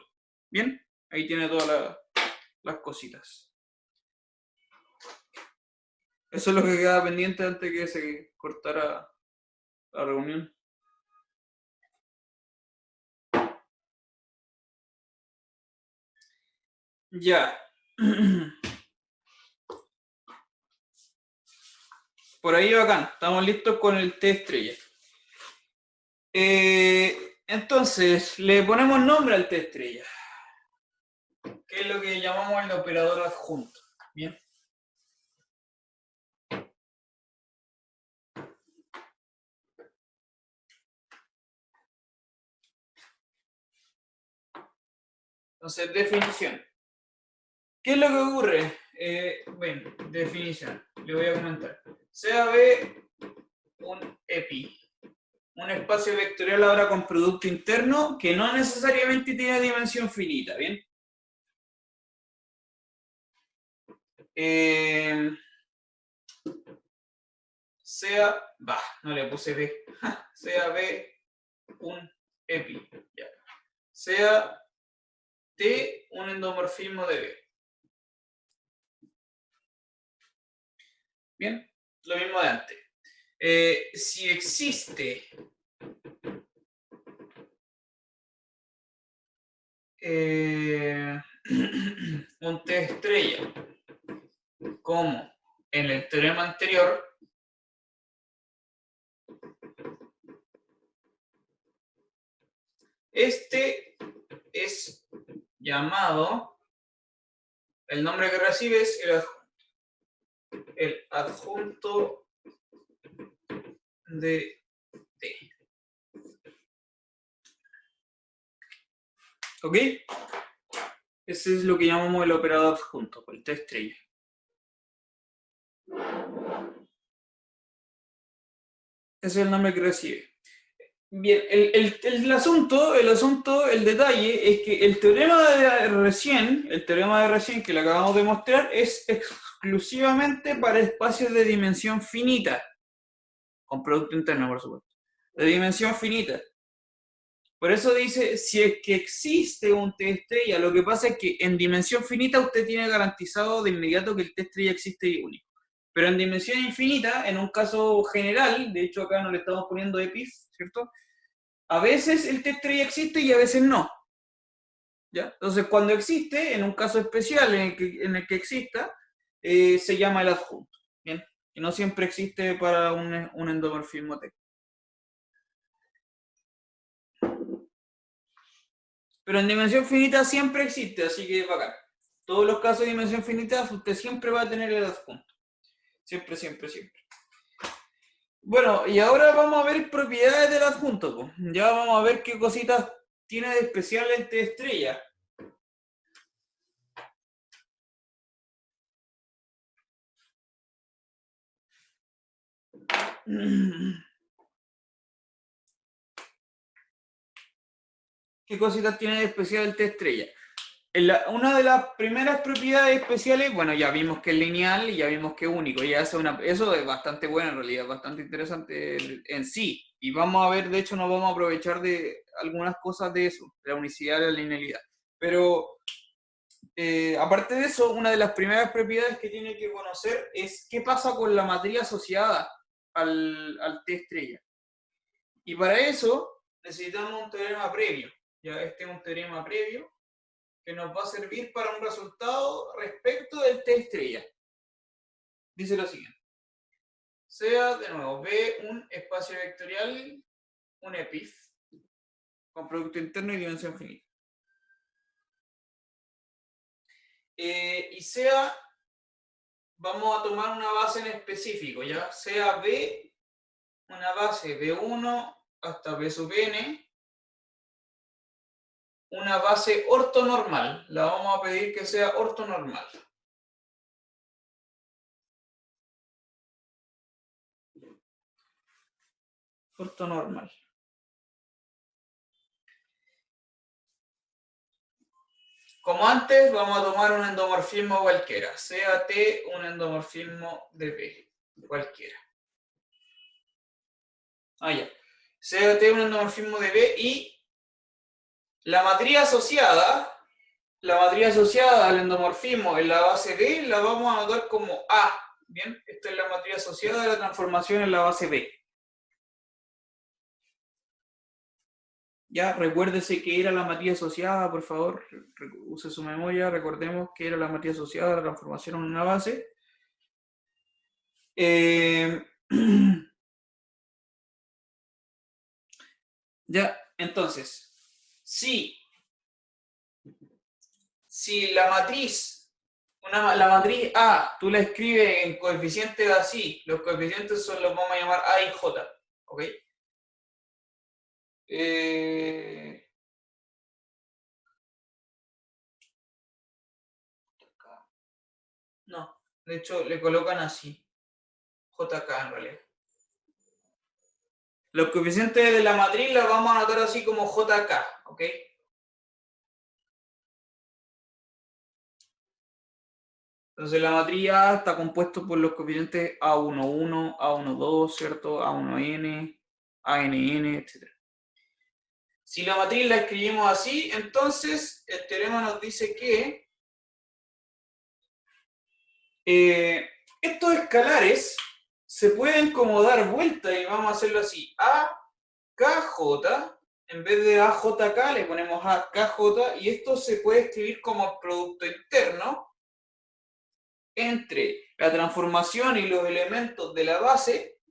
¿Bien? Ahí tiene todas las cositas. Eso es lo que queda pendiente antes de que se cortara la reunión. Ya. Por ahí bacán. Estamos listos con el T estrella. Entonces, le ponemos nombre al T estrella. Que es lo que llamamos el operador adjunto. Bien. Entonces, definición. ¿Qué es lo que ocurre? Bueno, definición. Le voy a comentar. Sea B un EPI. Un espacio vectorial ahora con producto interno que no necesariamente tiene dimensión finita, ¿bien? No le puse B. Sea B un EPI. Ya. Sea T un endomorfismo de B. Bien, lo mismo de antes. Si existe un T estrella como en el teorema anterior, este es llamado, el nombre que recibe es el adjunto de T. ¿Ok? Ese es lo que llamamos el operador adjunto, el T estrella. Ese es el nombre que recibe. Bien, el asunto, el detalle es que el teorema de recién que le acabamos de mostrar es exclusivamente para espacios de dimensión finita, con producto interno, por supuesto, de dimensión finita. Por eso dice, si es que existe un T estrella, lo que pasa es que en dimensión finita usted tiene garantizado de inmediato que el T estrella existe y único. Pero en dimensión infinita, en un caso general, de hecho acá no le estamos poniendo EPIF, ¿cierto? A veces el T estrella existe y a veces no. ¿Ya? Entonces, cuando existe, en un caso especial en el que exista, se llama el adjunto. ¿Bien? Y no siempre existe para un endomorfismo T. Pero en dimensión finita siempre existe, así que bacán. Todos los casos de dimensión finita, usted siempre va a tener el adjunto. Siempre, siempre, siempre. Bueno, y ahora vamos a ver propiedades del adjunto. Pues. Ya vamos a ver qué cositas tiene de especial el T estrella. ¿Qué cositas tiene de especial el T estrella? Una de las primeras propiedades especiales, bueno, ya vimos que es lineal y ya vimos que es único. Eso es bastante bueno en realidad, bastante interesante en sí. Y vamos a ver, de hecho, nos vamos a aprovechar de algunas cosas de eso, de la unicidad y la linealidad. Pero, aparte de eso, una de las primeras propiedades que tiene que conocer es qué pasa con la matriz asociada al T estrella. Y para eso, necesitamos un teorema previo. Ya este es un teorema previo que nos va a servir para un resultado respecto del T estrella. Dice lo siguiente. Sea, de nuevo, B un espacio vectorial, un EPIF, con producto interno y dimensión finita. Y sea, vamos a tomar una base en específico, ¿ya? Sea B, una base B1 hasta B sub n, una base ortonormal. La vamos a pedir que sea ortonormal. Ortonormal. Como antes, vamos a tomar un endomorfismo cualquiera. Sea T un endomorfismo de B. Cualquiera. Ya. Sea T un endomorfismo de B y la matriz asociada al endomorfismo en la base B la vamos a anotar como A. Bien, esta es la matriz asociada de la transformación en la base B. Ya, recuérdese que era la matriz asociada, por favor, use su memoria, recordemos que era la matriz asociada de la transformación en una base. Ya, entonces, si la matriz, la matriz A, tú la escribes en coeficientes así, los coeficientes son los vamos a llamar A y J, ¿ok? No, de hecho le colocan así, JK en realidad. Los coeficientes de la matriz los vamos a anotar así como JK, ¿ok? Entonces la matriz A está compuesto por los coeficientes A11, A12, ¿cierto? A1n, ANN, etc. Si la matriz la escribimos así, entonces el teorema nos dice que estos escalares se pueden como dar vuelta y vamos a hacerlo así. AKJ, en vez de AJK le ponemos AKJ y esto se puede escribir como producto interno entre la transformación y los elementos de la base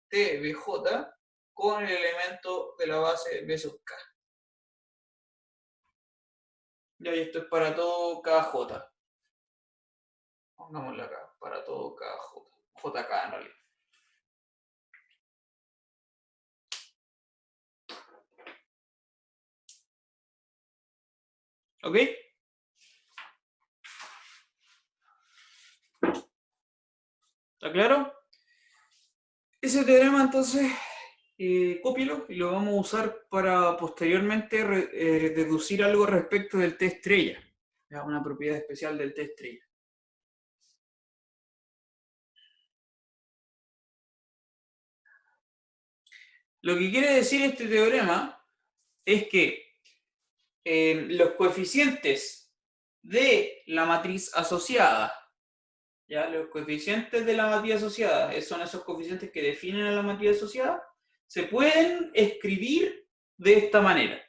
TBJ con el elemento de la base B sub K. Ya, y esto es para todo KJ. Pongámoslo acá, para todo KJ. JK en realidad. ¿Ok? ¿Está claro? Ese teorema entonces, cópielo y lo vamos a usar para posteriormente deducir algo respecto del T estrella. ¿Ya? Una propiedad especial del T estrella. Lo que quiere decir este teorema es que los coeficientes de la matriz asociada, ¿ya? Los coeficientes de la matriz asociada, son esos coeficientes que definen a la matriz asociada, se pueden escribir de esta manera,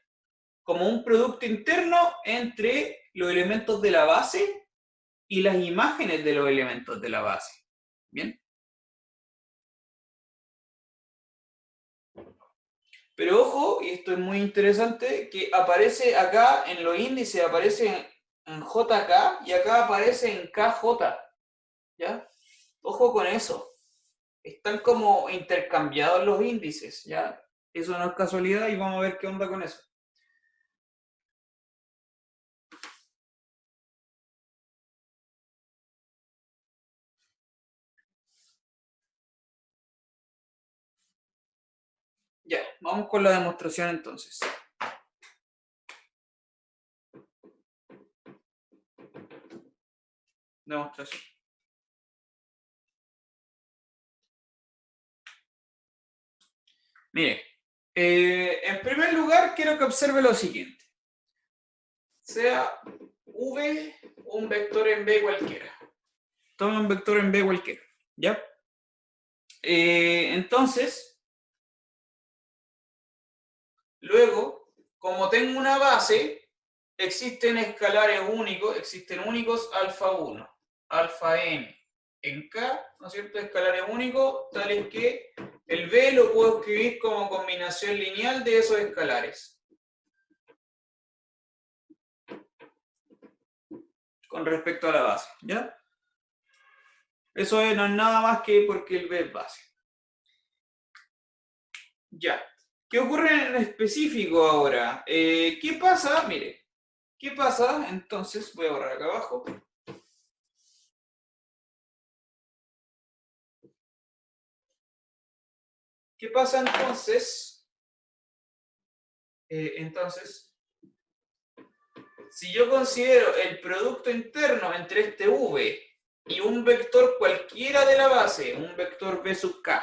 como un producto interno entre los elementos de la base y las imágenes de los elementos de la base. ¿Bien? Pero ojo, y esto es muy interesante, que aparece acá en los índices, aparece en JK y acá aparece en KJ. ¿Ya? Ojo con eso. Están como intercambiados los índices, ¿ya? Eso no es casualidad y vamos a ver qué onda con eso. Ya, vamos con la demostración entonces. Demostración. Mire, en primer lugar quiero que observe lo siguiente. Sea V un vector en B cualquiera. Tome un vector en B cualquiera, ¿ya? Entonces, Luego, como tengo una base, existen escalares únicos, existen únicos alfa 1, alfa n en K, ¿no es cierto? Escalares únicos, tales que el B lo puedo escribir como combinación lineal de esos escalares. Con respecto a la base, ¿ya? Eso no es nada más que porque el B es base. Ya. ¿Qué ocurre en específico ahora? ¿Qué pasa? Mire, ¿qué pasa? Entonces, voy a borrar acá abajo. ¿Qué pasa entonces? Si yo considero el producto interno entre este V y un vector cualquiera de la base, un vector B sub K,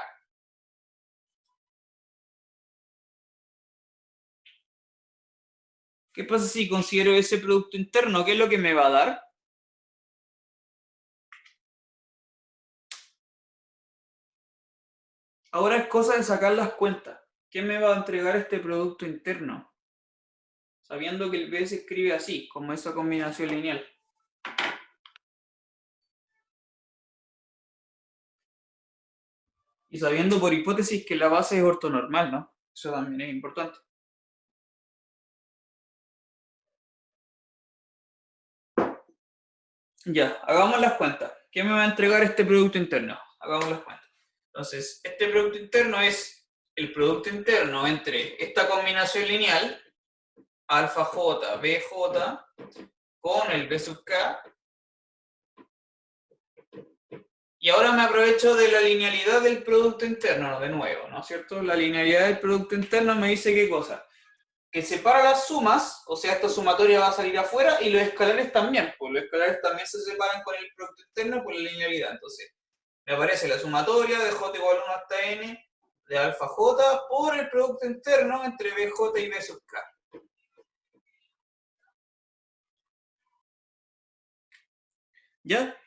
¿qué pasa si considero ese producto interno? ¿Qué es lo que me va a dar? Ahora es cosa de sacar las cuentas. ¿Qué me va a entregar este producto interno? Sabiendo que el B se escribe así, como esa combinación lineal. Y sabiendo por hipótesis que la base es ortonormal, ¿no? Eso también es importante. Ya, hagamos las cuentas. ¿Qué me va a entregar este producto interno? Hagamos las cuentas. Entonces, este producto interno es el producto interno entre esta combinación lineal, alfa j, bj, con el b sub k. Y ahora me aprovecho de la linealidad del producto interno, de nuevo, ¿no es cierto? La linealidad del producto interno me dice qué cosa. Que separa las sumas, o sea, esta sumatoria va a salir afuera, y los escalares también, pues los escalares también se separan con el producto interno por la linealidad. Entonces, me aparece la sumatoria de j igual a 1 hasta n de alfa j por el producto interno entre bj y b sub k. ¿Ya?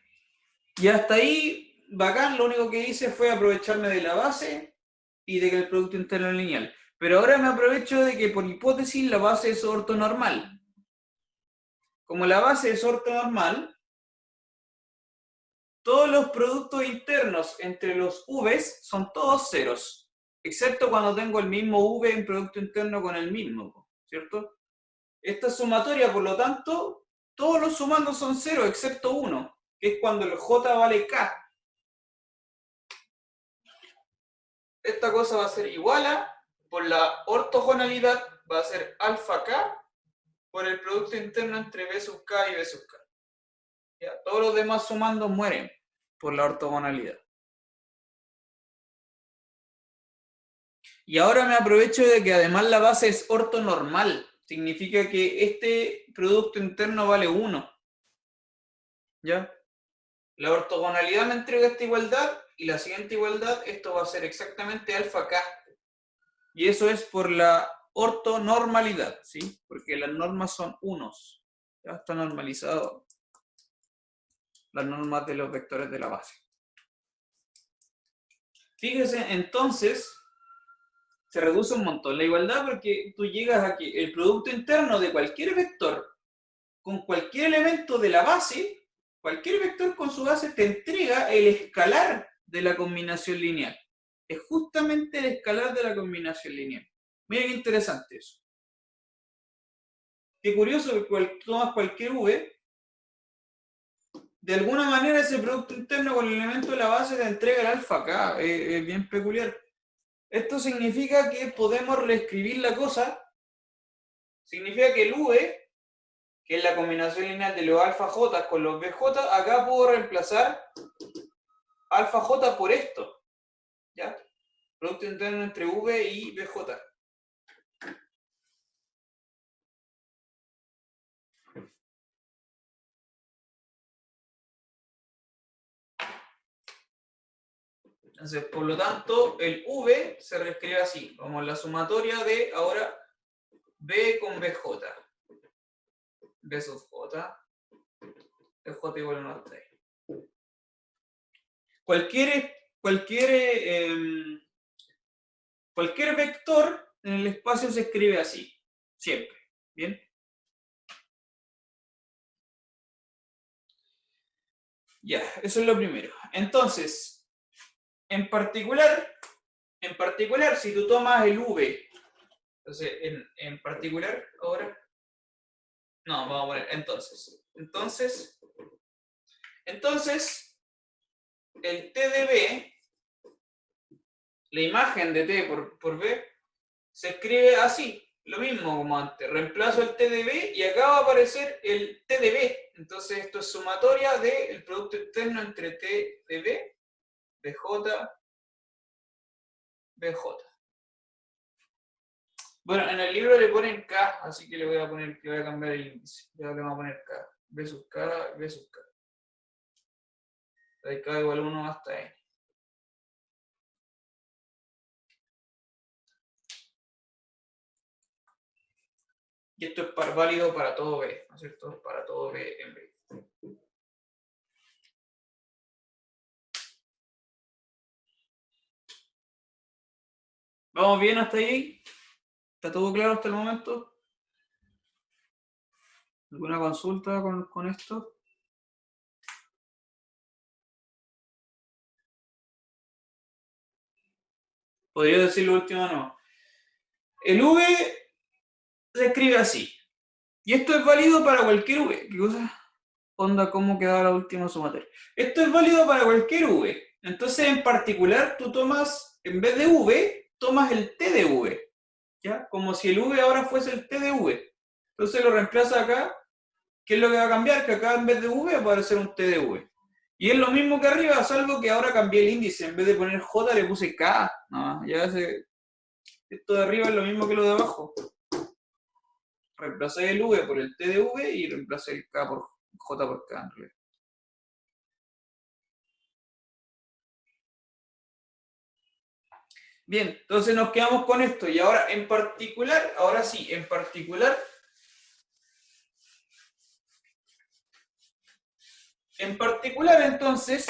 Y hasta ahí, bacán, lo único que hice fue aprovecharme de la base y de que el producto interno es lineal. Pero ahora me aprovecho de que por hipótesis la base es ortonormal. Como la base es ortonormal, todos los productos internos entre los V's son todos ceros, excepto cuando tengo el mismo V en producto interno con el mismo, ¿cierto? Esta sumatoria, por lo tanto, todos los sumandos son ceros, excepto uno, que es cuando el J vale K. Esta cosa va a ser igual a, por la ortogonalidad, va a ser alfa K por el producto interno entre B sub K y B sub K. ¿Ya? Todos los demás sumandos mueren por la ortogonalidad. Y ahora me aprovecho de que además la base es ortonormal. Significa que este producto interno vale 1. ¿Ya? La ortogonalidad me entrega esta igualdad y la siguiente igualdad, esto va a ser exactamente alfa K. Y eso es por la ortonormalidad, ¿sí? Porque las normas son unos. Ya está normalizado las normas de los vectores de la base. Fíjese, entonces, se reduce un montón la igualdad porque tú llegas a que el producto interno de cualquier vector con cualquier elemento de la base, cualquier vector con su base te entrega el escalar de la combinación lineal. Es justamente el escalar de la combinación lineal. Mira qué interesante eso. Qué curioso que tomas cualquier V, de alguna manera ese producto interno con el elemento de la base te entrega el alfa acá. Es bien peculiar. Esto significa que podemos reescribir la cosa. Significa que el V, que es la combinación lineal de los alfa j con los bj, acá puedo reemplazar alfa j por esto, ¿ya? Producto interno entre v y bj. Entonces, por lo tanto, el v se reescribe así, como la sumatoria de ahora b con bj. B sub j, bj igual a 1 hasta ahí. Cualquier vector en el espacio se escribe así, siempre. ¿Bien? Ya, eso es lo primero. Entonces, en particular, si tú tomas el V, entonces, en particular, ahora, no, vamos a poner entonces, el T de B, la imagen de T por B, se escribe así, lo mismo como antes. Reemplazo el T de B y acá va a aparecer el T de B. Entonces, esto es sumatoria del producto externo entre T de B, BJ, BJ. Bueno, en el libro le ponen K, así que le voy a cambiar el índice. Ya le vamos a poner K. B sub K, B sub K. De K igual 1 hasta N. Y esto es válido para todo B, ¿no es cierto? Para todo B en B. ¿Vamos bien hasta ahí? ¿Está todo claro hasta el momento? ¿Alguna consulta con esto? Podría decir lo último, no. El V se escribe así. Y esto es válido para cualquier V. ¿Qué cosa? Onda, ¿cómo quedaba la última sumatoria? Esto es válido para cualquier V. Entonces, en particular, tú tomas, en vez de V, tomas el T de V. ¿Ya? Como si el V ahora fuese el T de V. Entonces lo reemplaza acá. ¿Qué es lo que va a cambiar? Que acá en vez de V va a aparecer un T de V. Y es lo mismo que arriba, salvo que ahora cambié el índice. En vez de poner J le puse K. No, ya esto de arriba es lo mismo que lo de abajo. Reemplacé el V por el T de V y reemplacé el K por J por K en realidad. Bien, entonces nos quedamos con esto. Y ahora, en particular, ahora sí, en particular, entonces,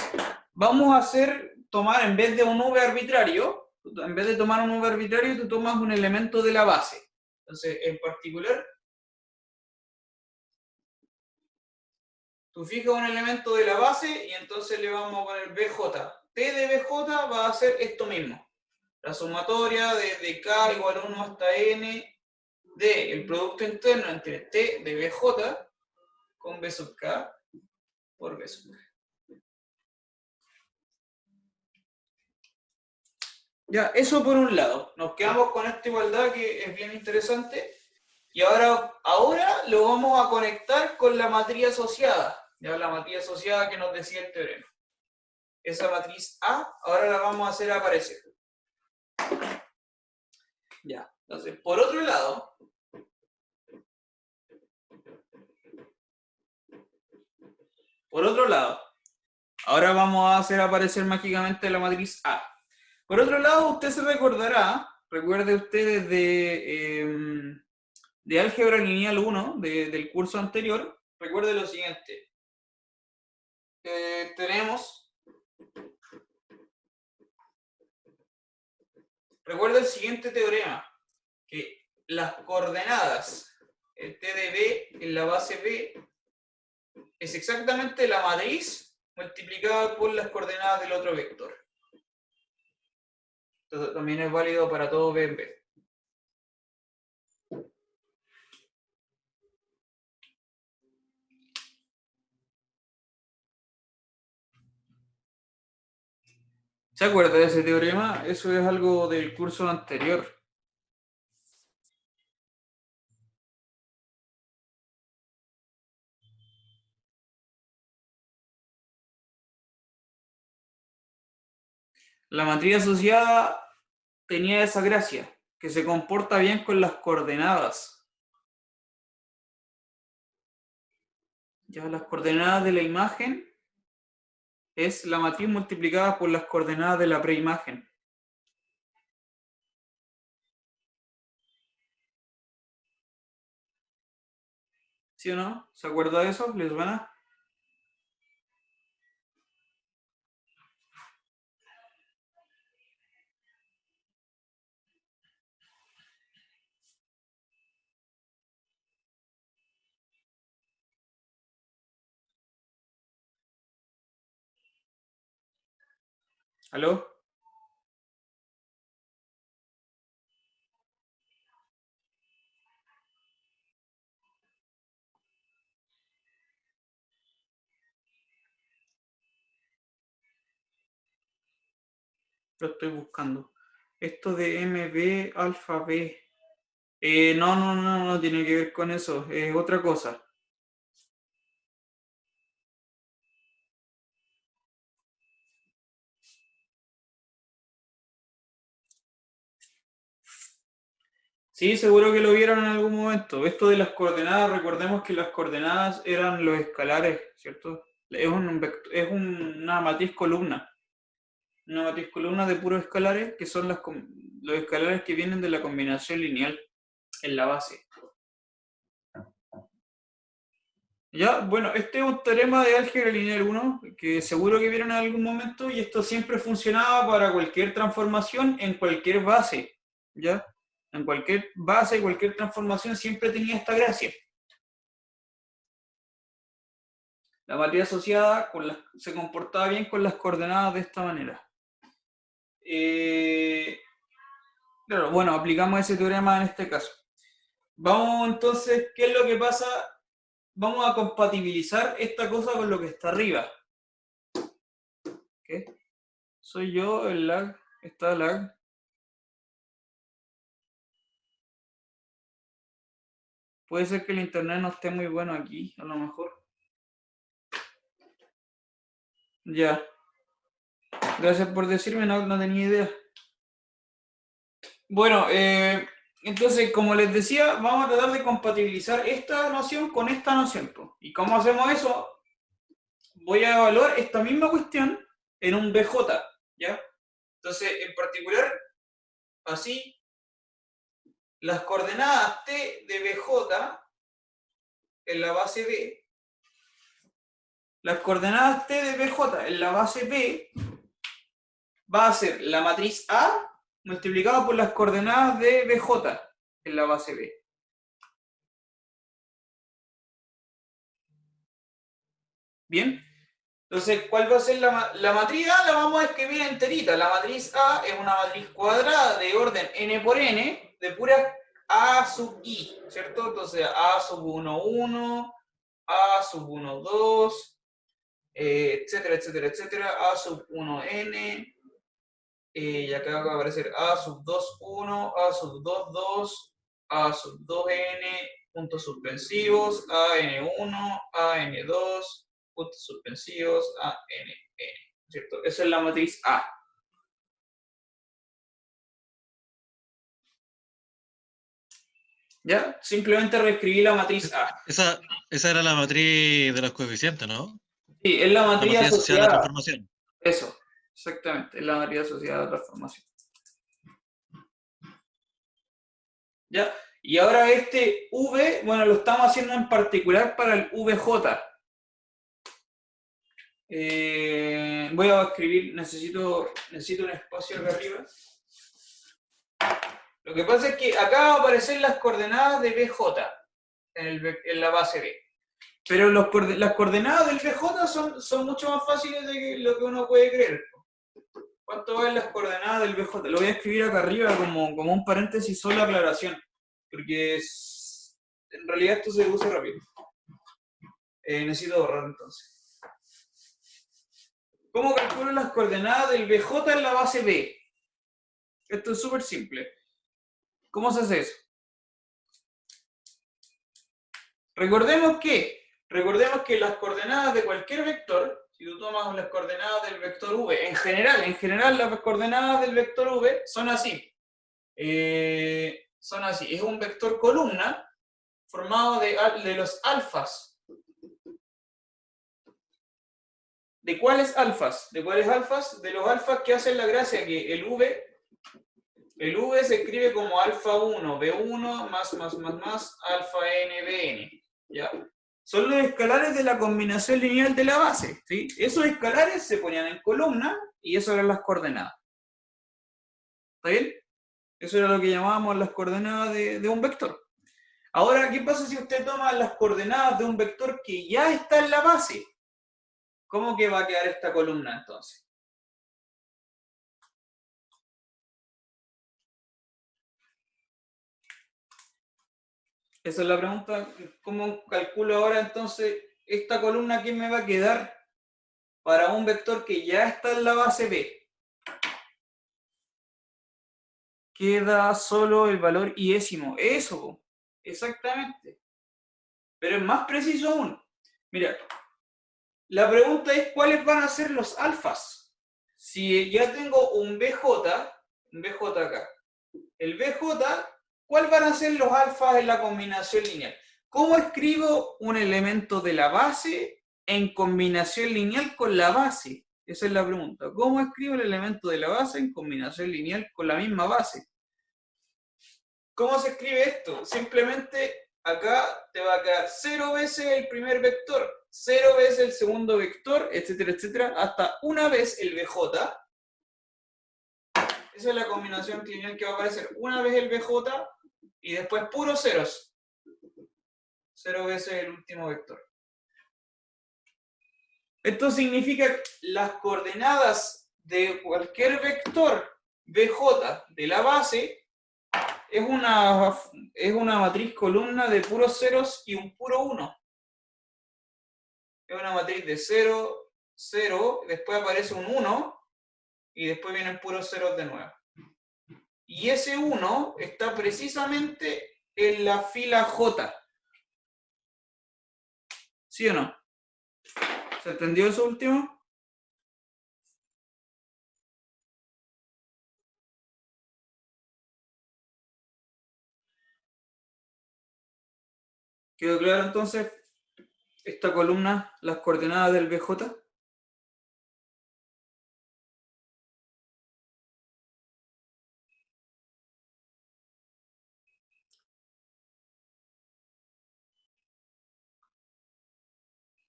vamos a tomar en vez de un V arbitrario, en vez de tomar un V arbitrario, tú tomas un elemento de la base. Entonces, en particular, tú fijas un elemento de la base y entonces le vamos a poner BJ. T de BJ va a ser esto mismo. La sumatoria de K igual a 1 hasta N de el producto interno entre T de BJ con B sub K por B sub K. Ya, eso por un lado. Nos quedamos con esta igualdad que es bien interesante. Y ahora lo vamos a conectar con la matriz asociada. Ya la matriz asociada que nos decía el teorema. Esa matriz A, ahora la vamos a hacer aparecer. Ya, entonces, por otro lado, ahora vamos a hacer aparecer mágicamente la matriz A. Por otro lado, usted se recordará, recuerde usted de álgebra lineal 1, del curso anterior, recuerde lo siguiente. Recuerda el siguiente teorema, que las coordenadas, el T de B en la base B, es exactamente la matriz multiplicada por las coordenadas del otro vector. Entonces también es válido para todo B en B. ¿Se acuerda de ese teorema? Eso es algo del curso anterior. La matriz asociada tenía esa gracia, que se comporta bien con las coordenadas. Ya las coordenadas de la imagen es la matriz multiplicada por las coordenadas de la preimagen. ¿Sí o no? ¿Se acuerda de eso? ¿Les suena? ¿Aló? Lo estoy buscando. Esto de MB, alfa B. No, no, no, no tiene que ver con eso. Es otra cosa. Sí, seguro que lo vieron en algún momento. Esto de las coordenadas, recordemos que las coordenadas eran los escalares, ¿cierto? Es una matriz columna. Una matriz columna de puros escalares, que son los escalares que vienen de la combinación lineal en la base. Ya, bueno, este es un teorema de álgebra lineal 1, que seguro que vieron en algún momento, y esto siempre funcionaba para cualquier transformación en cualquier base, ¿ya? En cualquier base, cualquier transformación siempre tenía esta gracia. La matriz asociada se comportaba bien con las coordenadas de esta manera. Claro, bueno, aplicamos ese teorema en este caso. Vamos entonces, ¿qué es lo que pasa? Vamos a compatibilizar esta cosa con lo que está arriba. ¿Qué? Soy yo el lag, está lag. Puede ser que el internet no esté muy bueno aquí, a lo mejor. Ya. Gracias por decirme, no tenía idea. Bueno, entonces, como les decía, vamos a tratar de compatibilizar esta noción con esta noción. ¿Y cómo hacemos eso? Voy a evaluar esta misma cuestión en un BJ, ¿ya? Entonces, en particular, así, las coordenadas T de BJ en la base B, las coordenadas T de BJ en la base B va a ser la matriz A multiplicado por las coordenadas de BJ en la base B. ¿Bien? Entonces, ¿cuál va a ser la matriz A? La vamos a escribir enterita. La matriz A es una matriz cuadrada de orden n por n, de puras A sub i, ¿cierto? Entonces, A sub 1, 1, A sub 1, 2, etcétera, etcétera, etcétera, A sub 1, n, y acá va a aparecer A sub 2, 1, A sub 2, 2, A sub 2, n, puntos suspensivos, A n 1, A n 2, puntos suspensivos, A n, n, ¿cierto? Esa es la matriz A. ¿Ya? Simplemente reescribí la matriz A. Esa era la matriz de los coeficientes, ¿no? Sí, es la La matriz matriz asociada a la asociada. transformación. Eso, exactamente, es la matriz asociada a la transformación. ¿Ya? Y ahora este V, bueno, lo estamos haciendo en particular para el VJ. Voy a escribir, necesito un espacio acá arriba. Lo que pasa es que acá van a aparecer las coordenadas de BJ en la base B. Pero las coordenadas del BJ son mucho más fáciles de lo que uno puede creer. ¿Cuánto valen las coordenadas del BJ? Lo voy a escribir acá arriba como un paréntesis, solo aclaración. Porque en realidad esto se deduce rápido. Necesito borrar entonces. ¿Cómo calculo las coordenadas del BJ en la base B? Esto es súper simple. ¿Cómo se hace eso? Recordemos que las coordenadas de cualquier vector, si tú tomas las coordenadas del vector v, en general las coordenadas del vector v son así. Es un vector columna formado de los alfas. ¿De cuáles alfas? ¿De cuáles alfas? De los alfas que hacen la gracia que el v se escribe como alfa 1, b1, más, alfa n, bn. ¿Ya? Son los escalares de la combinación lineal de la base. ¿Sí? Esos escalares se ponían en columna y eso eran las coordenadas. ¿Está bien? Eso era lo que llamábamos las coordenadas de un vector. Ahora, ¿qué pasa si usted toma las coordenadas de un vector que ya está en la base? ¿Cómo que va a quedar esta columna entonces? Esa es la pregunta. ¿Cómo calculo ahora entonces esta columna que me va a quedar para un vector que ya está en la base B? Queda solo el valor iésimo. Eso, exactamente. Pero es más preciso aún. Mira, la pregunta es cuáles van a ser los alfas. Si ya tengo un BJ acá, el BJ, ¿cuáles van a ser los alfas en la combinación lineal? ¿Cómo escribo un elemento de la base en combinación lineal con la base? Esa es la pregunta. ¿Cómo escribo el elemento de la base en combinación lineal con la misma base? ¿Cómo se escribe esto? Simplemente acá te va a quedar 0 veces el primer vector, 0 veces el segundo vector, etcétera, etcétera, hasta una vez el BJ. Esa es la combinación lineal que va a aparecer. Una vez el BJ y después puros ceros. 0 veces el último vector. Esto significa que las coordenadas de cualquier vector BJ de la base es una matriz columna de puros ceros y un puro 1. Es una matriz de 0, 0, después aparece un 1 y después vienen puros ceros de nuevo. Y ese 1 está precisamente en la fila J. ¿Sí o no? ¿Se entendió eso último? ¿Quedó claro entonces esta columna, las coordenadas del BJ?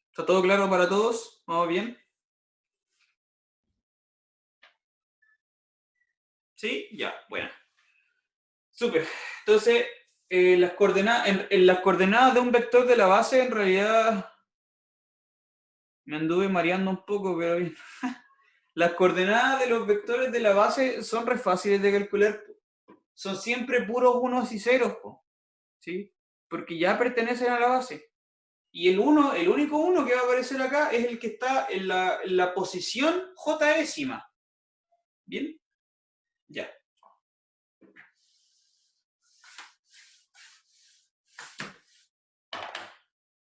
¿Está todo claro para todos? ¿Vamos bien? ¿Sí? Ya, bueno. Súper. Entonces, las coordenadas, en las coordenadas de un vector de la base, en realidad me anduve mareando un poco, pero bien. Las coordenadas de los vectores de la base son re fáciles de calcular. Son siempre puros unos y ceros, ¿sí? Porque ya pertenecen a la base. Y el único 1 que va a aparecer acá es el que está en la posición j décima. ¿Bien? Ya.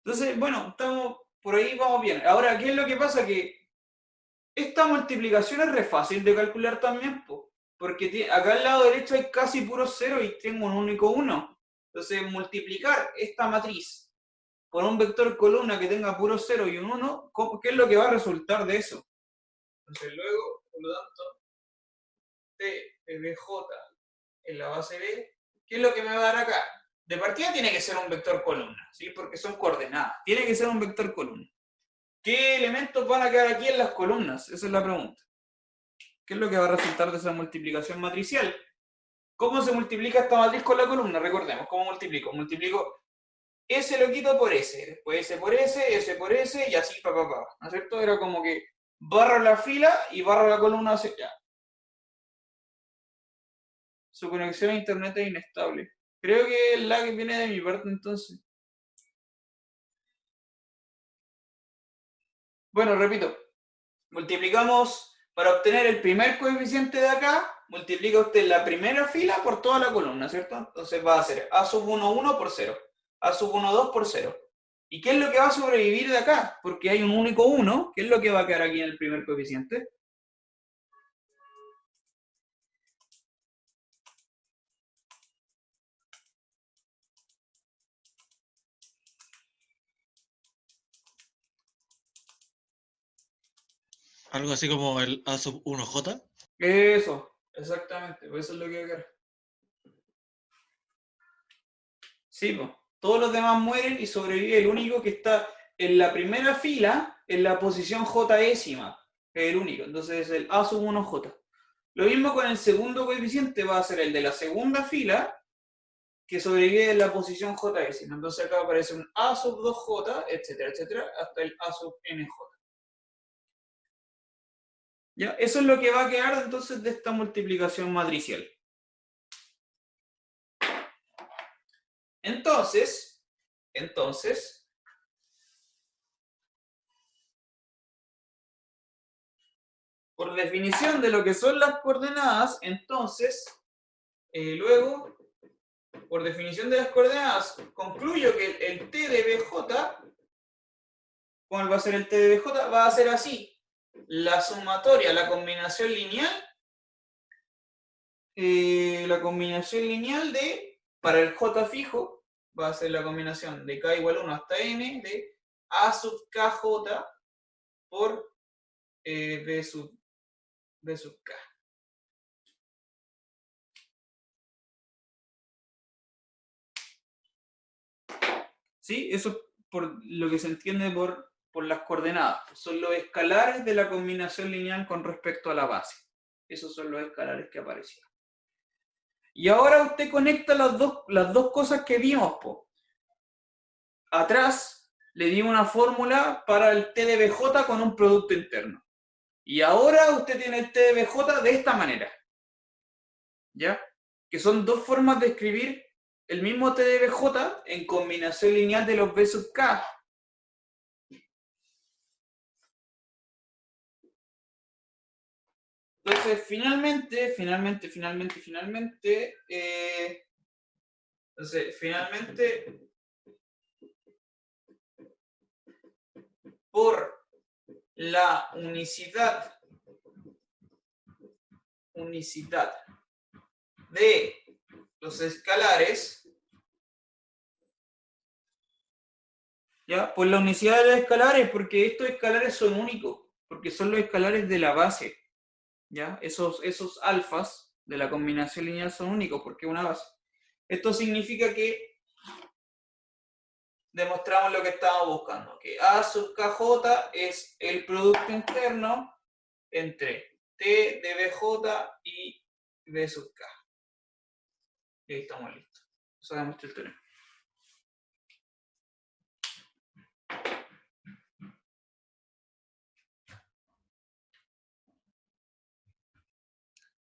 Entonces, bueno, estamos por ahí, vamos bien. Ahora, ¿qué es lo que pasa? Que esta multiplicación es re fácil de calcular también, porque acá al lado derecho hay casi puros ceros y tengo un único 1. Entonces, multiplicar esta matriz por un vector columna que tenga puros ceros y un 1, ¿qué es lo que va a resultar de eso? Entonces, luego, por lo tanto, T de BJ en la base B, ¿qué es lo que me va a dar acá? De partida tiene que ser un vector columna, ¿sí? Porque son coordenadas. Tiene que ser un vector columna. ¿Qué elementos van a quedar aquí en las columnas? Esa es la pregunta. ¿Qué es lo que va a resultar de esa multiplicación matricial? ¿Cómo se multiplica esta matriz con la columna? Recordemos, ¿cómo multiplico? Multiplico S lo quito por S, después S por S por S y así, ¿no es cierto? Era como que barro la fila y barro la columna hacia allá. Su conexión a internet es inestable. Creo que el lag viene de mi parte entonces. Bueno, repito. Multiplicamos, para obtener el primer coeficiente de acá, multiplica usted la primera fila por toda la columna, ¿cierto? Entonces va a ser A sub 1, 1 por 0. A sub 1, 2 por 0. ¿Y qué es lo que va a sobrevivir de acá? Porque hay un único 1. ¿Qué es lo que va a quedar aquí en el primer coeficiente? Algo así como el A sub 1J. Eso, exactamente. Eso es lo que va a quedar. Sí, pues. Todos los demás mueren y sobrevive el único que está en la primera fila, en la posición j décima. Es el único. Entonces es el A sub 1j. Lo mismo con el segundo coeficiente, va a ser el de la segunda fila, que sobrevive en la posición j décima. Entonces acá aparece un A sub 2j, etcétera, etcétera, hasta el A sub nj. ¿Ya? Eso es lo que va a quedar entonces de esta multiplicación matricial. Entonces, por definición de lo que son las coordenadas, entonces, luego, por definición de las coordenadas, concluyo que el T de BJ, ¿cuál va a ser el T de BJ? Va a ser así. La sumatoria, la combinación lineal de, para el J fijo, va a ser la combinación de K igual 1 hasta N de A sub KJ por B sub K. ¿Sí? Eso es por lo que se entiende por las coordenadas. Son los escalares de la combinación lineal con respecto a la base. Esos son los escalares que aparecieron. Y ahora usted conecta las dos cosas que vimos, po. Atrás le di una fórmula para el T de BJ con un producto interno. Y ahora usted tiene el T de BJ de esta manera. ¿Ya? Que son dos formas de escribir el mismo T de BJ en combinación lineal de los B sub K. Entonces, finalmente, por la unicidad de los escalares, ¿ya? Por la unicidad de los escalares, porque estos escalares son únicos, porque son los escalares de la base, ¿ya? Esos alfas de la combinación lineal son únicos, porque es una base. Esto significa que demostramos lo que estábamos buscando, que A sub KJ es el producto interno entre T de BJ y B sub K. Y ahí estamos listos. Eso demuestra el teorema.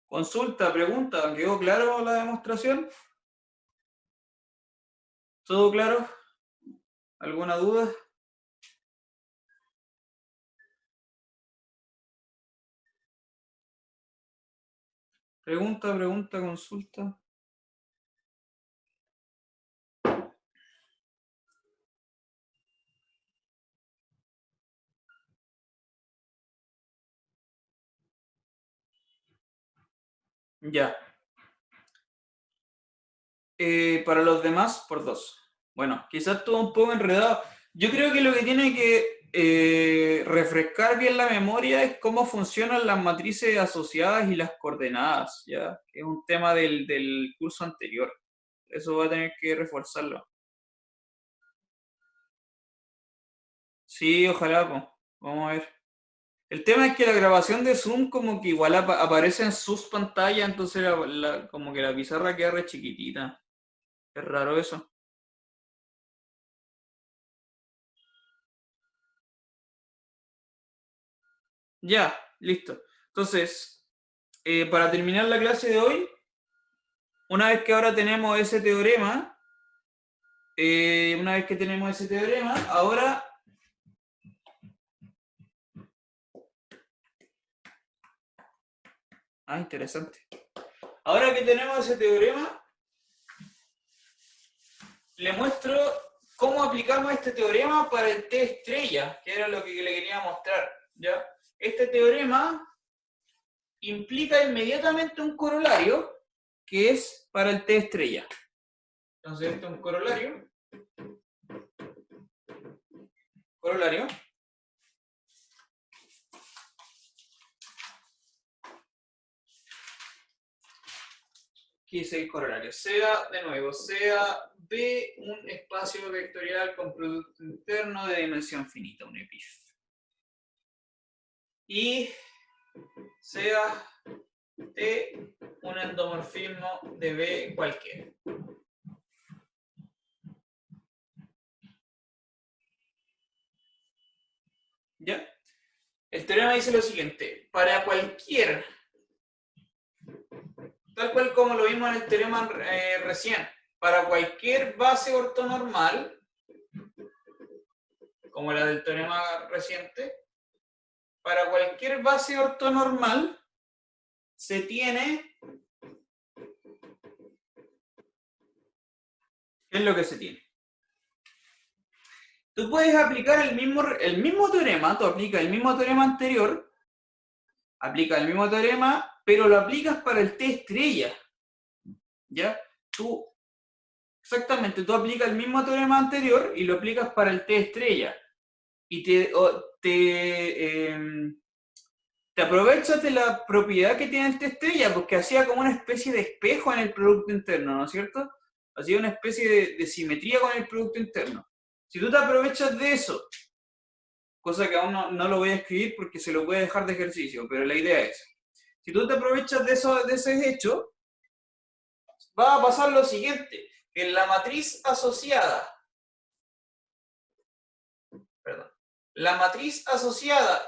Consulta, pregunta, ¿quedó claro la demostración? ¿Todo claro? ¿Alguna duda? Pregunta, consulta. Ya. Para los demás, por 2. Bueno, quizás todo un poco enredado. Yo creo que lo que tiene que refrescar bien la memoria es cómo funcionan las matrices asociadas y las coordenadas, ¿ya? Que es un tema del curso anterior. Eso va a tener que reforzarlo. Sí, ojalá, pues. Vamos a ver. El tema es que la grabación de Zoom como que igual aparece en sus pantallas, entonces como que la pizarra queda re chiquitita. Es raro eso. Ya, listo. Entonces, para terminar la clase de hoy, una vez que ahora tenemos ese teorema, ahora interesante. Ahora que tenemos ese teorema, le muestro cómo aplicamos este teorema para el T estrella, que era lo que le quería mostrar, ¿ya? Este teorema implica inmediatamente un corolario que es para el T estrella. Entonces, este es un corolario. Aquí dice el corolario. Sea B un espacio vectorial con producto interno de dimensión finita, un EPIF. Y sea T un endomorfismo de B cualquiera. ¿Ya? El teorema dice lo siguiente. Para tal cual como lo vimos en el teorema recién, para cualquier base ortonormal, como la del teorema reciente, para cualquier base ortonormal se tiene... ¿Qué es lo que se tiene? Tú puedes aplicar el mismo teorema, tú aplicas el mismo teorema anterior, aplica el mismo teorema, pero lo aplicas para el T estrella. ¿Ya? Exactamente, tú aplicas el mismo teorema anterior y lo aplicas para el T estrella. Y te aprovechas de la propiedad que tiene el T estrella, porque hacía como una especie de espejo en el producto interno, ¿no es cierto? Hacía una especie de simetría con el producto interno. Si tú te aprovechas de eso, cosa que aún no lo voy a escribir porque se lo voy a dejar de ejercicio, pero la idea es, si tú te aprovechas de ese hecho, va a pasar lo siguiente, en la matriz asociada, la matriz asociada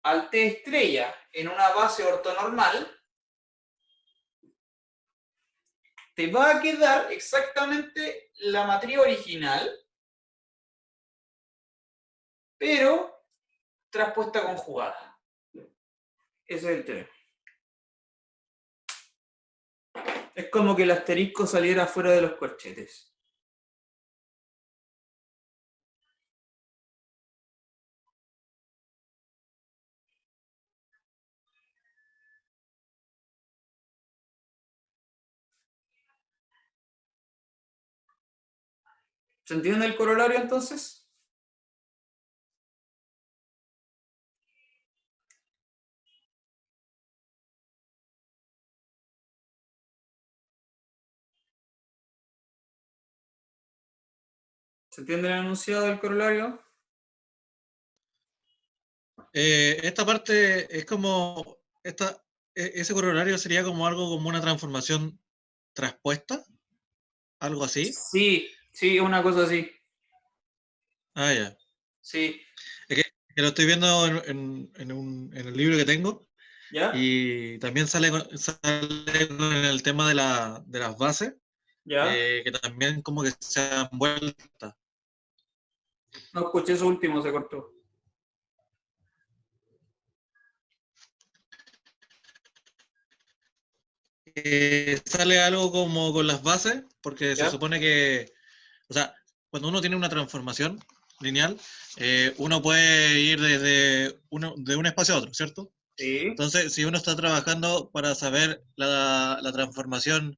al T estrella en una base ortonormal, te va a quedar exactamente la matriz original, pero traspuesta conjugada. Ese es el teorema. Es como que el asterisco saliera fuera de los corchetes. ¿Se entiende el corolario entonces? ¿Se entiende el enunciado del corolario? Esta parte es como, ese corolario sería como algo como una transformación traspuesta, algo así. Sí, una cosa así. Ah, ya. Sí. Es que lo estoy viendo en el libro que tengo ¿Ya? y también sale con el tema de las bases, ¿Ya? que también como que se han vuelto. No escuché eso último, se cortó. Sale algo como con las bases, porque se ¿Ya? supone que, o sea, cuando uno tiene una transformación lineal, uno puede ir de un espacio a otro, ¿cierto? Sí. Entonces, si uno está trabajando para saber la transformación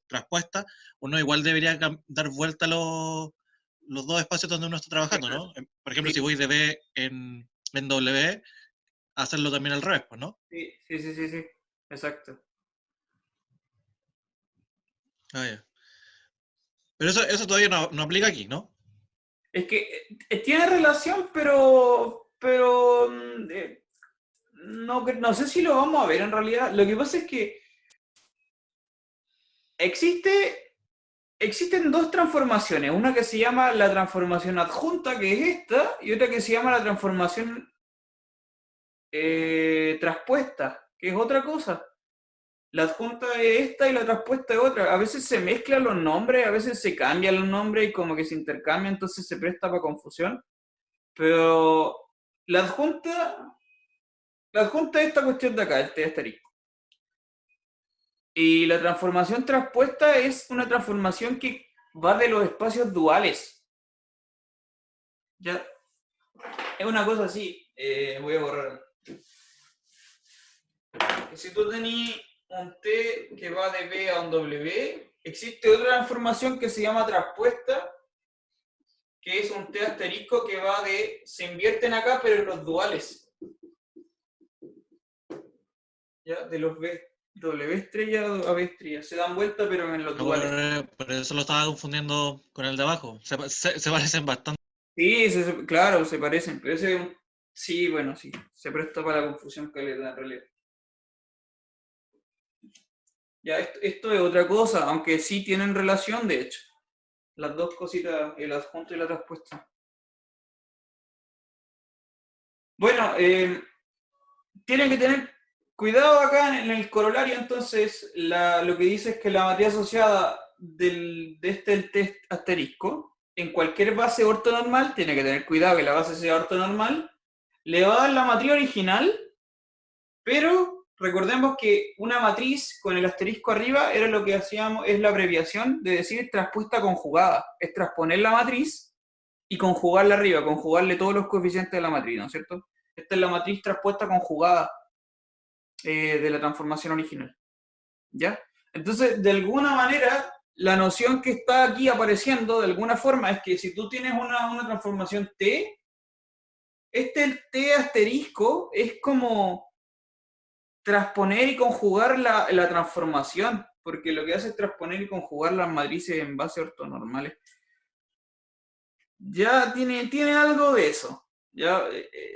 traspuesta, uno igual debería dar vuelta a los dos espacios donde uno está trabajando, ¿no? Por ejemplo, Sí, si voy de B en W, hacerlo también al revés, pues, ¿no? sí. Exacto. Ah, ya. Pero eso todavía no aplica aquí, ¿no? Es que tiene relación, pero no sé si lo vamos a ver en realidad. Lo que pasa es que existen dos transformaciones. Una que se llama la transformación adjunta, que es esta, y otra que se llama la transformación traspuesta, que es otra cosa. La adjunta es esta y la traspuesta es otra. A veces se mezclan los nombres, a veces se cambian los nombres y como que se intercambian, entonces se presta para confusión. Pero la adjunta, la adjunta es esta cuestión de acá, este asterisco. Y la transformación traspuesta es una transformación que va de los espacios duales. Ya, es una cosa así. Voy a borrar. Si tú tenías un T que va de B a un W, existe otra transformación que se llama traspuesta, que es un T asterisco que va de, se invierten acá, pero en los duales. ¿Ya? De los B, W estrella a B estrella. Se dan vuelta, pero en los duales. Por eso lo estaba confundiendo con el de abajo. Se parecen bastante. Sí, claro, se parecen, pero ese, sí, bueno, sí, se presta para la confusión que le da en realidad. Ya, esto es otra cosa, aunque sí tienen relación, de hecho. Las dos cositas, el adjunto y la traspuesta. Bueno, tienen que tener Cuidado acá en el corolario, entonces, lo que dice es que la matriz asociada del test asterisco, en cualquier base ortonormal, tiene que tener cuidado que la base sea ortonormal, le va a dar la matriz original, pero recordemos que una matriz con el asterisco arriba era lo que hacíamos, es la abreviación de decir traspuesta conjugada, es transponer la matriz y conjugarla arriba, conjugarle todos los coeficientes de la matriz, ¿no es cierto? Esta es la matriz traspuesta conjugada de la transformación original, ¿ya? Entonces, de alguna manera, la noción que está aquí apareciendo, de alguna forma, es que si tú tienes una transformación T, este T asterisco es como transponer y conjugar la transformación, porque lo que hace es transponer y conjugar las matrices en base ortonormales. Ya tiene algo de eso. Ya,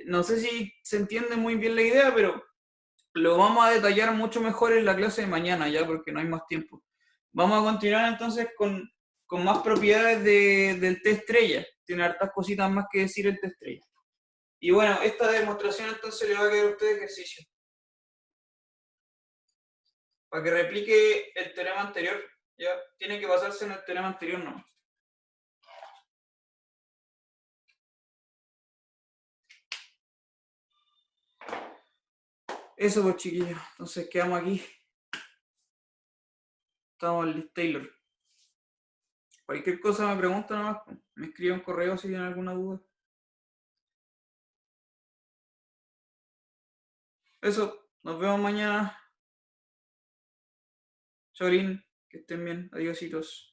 no sé si se entiende muy bien la idea, pero lo vamos a detallar mucho mejor en la clase de mañana, ya, porque no hay más tiempo. Vamos a continuar entonces con más propiedades del T estrella. Tiene hartas cositas más que decir el T estrella. Y bueno, esta demostración entonces le va a quedar a usted de ejercicio. Para que replique el teorema anterior, ya, tiene que basarse en el teorema anterior nomás. Eso pues, chiquillos. Entonces quedamos aquí. Estamos en Liz Taylor. Cualquier cosa me pregunta nomás. Me escribe un correo si tienen alguna duda. Eso. Nos vemos mañana. Chorín. Que estén bien. Adiósitos.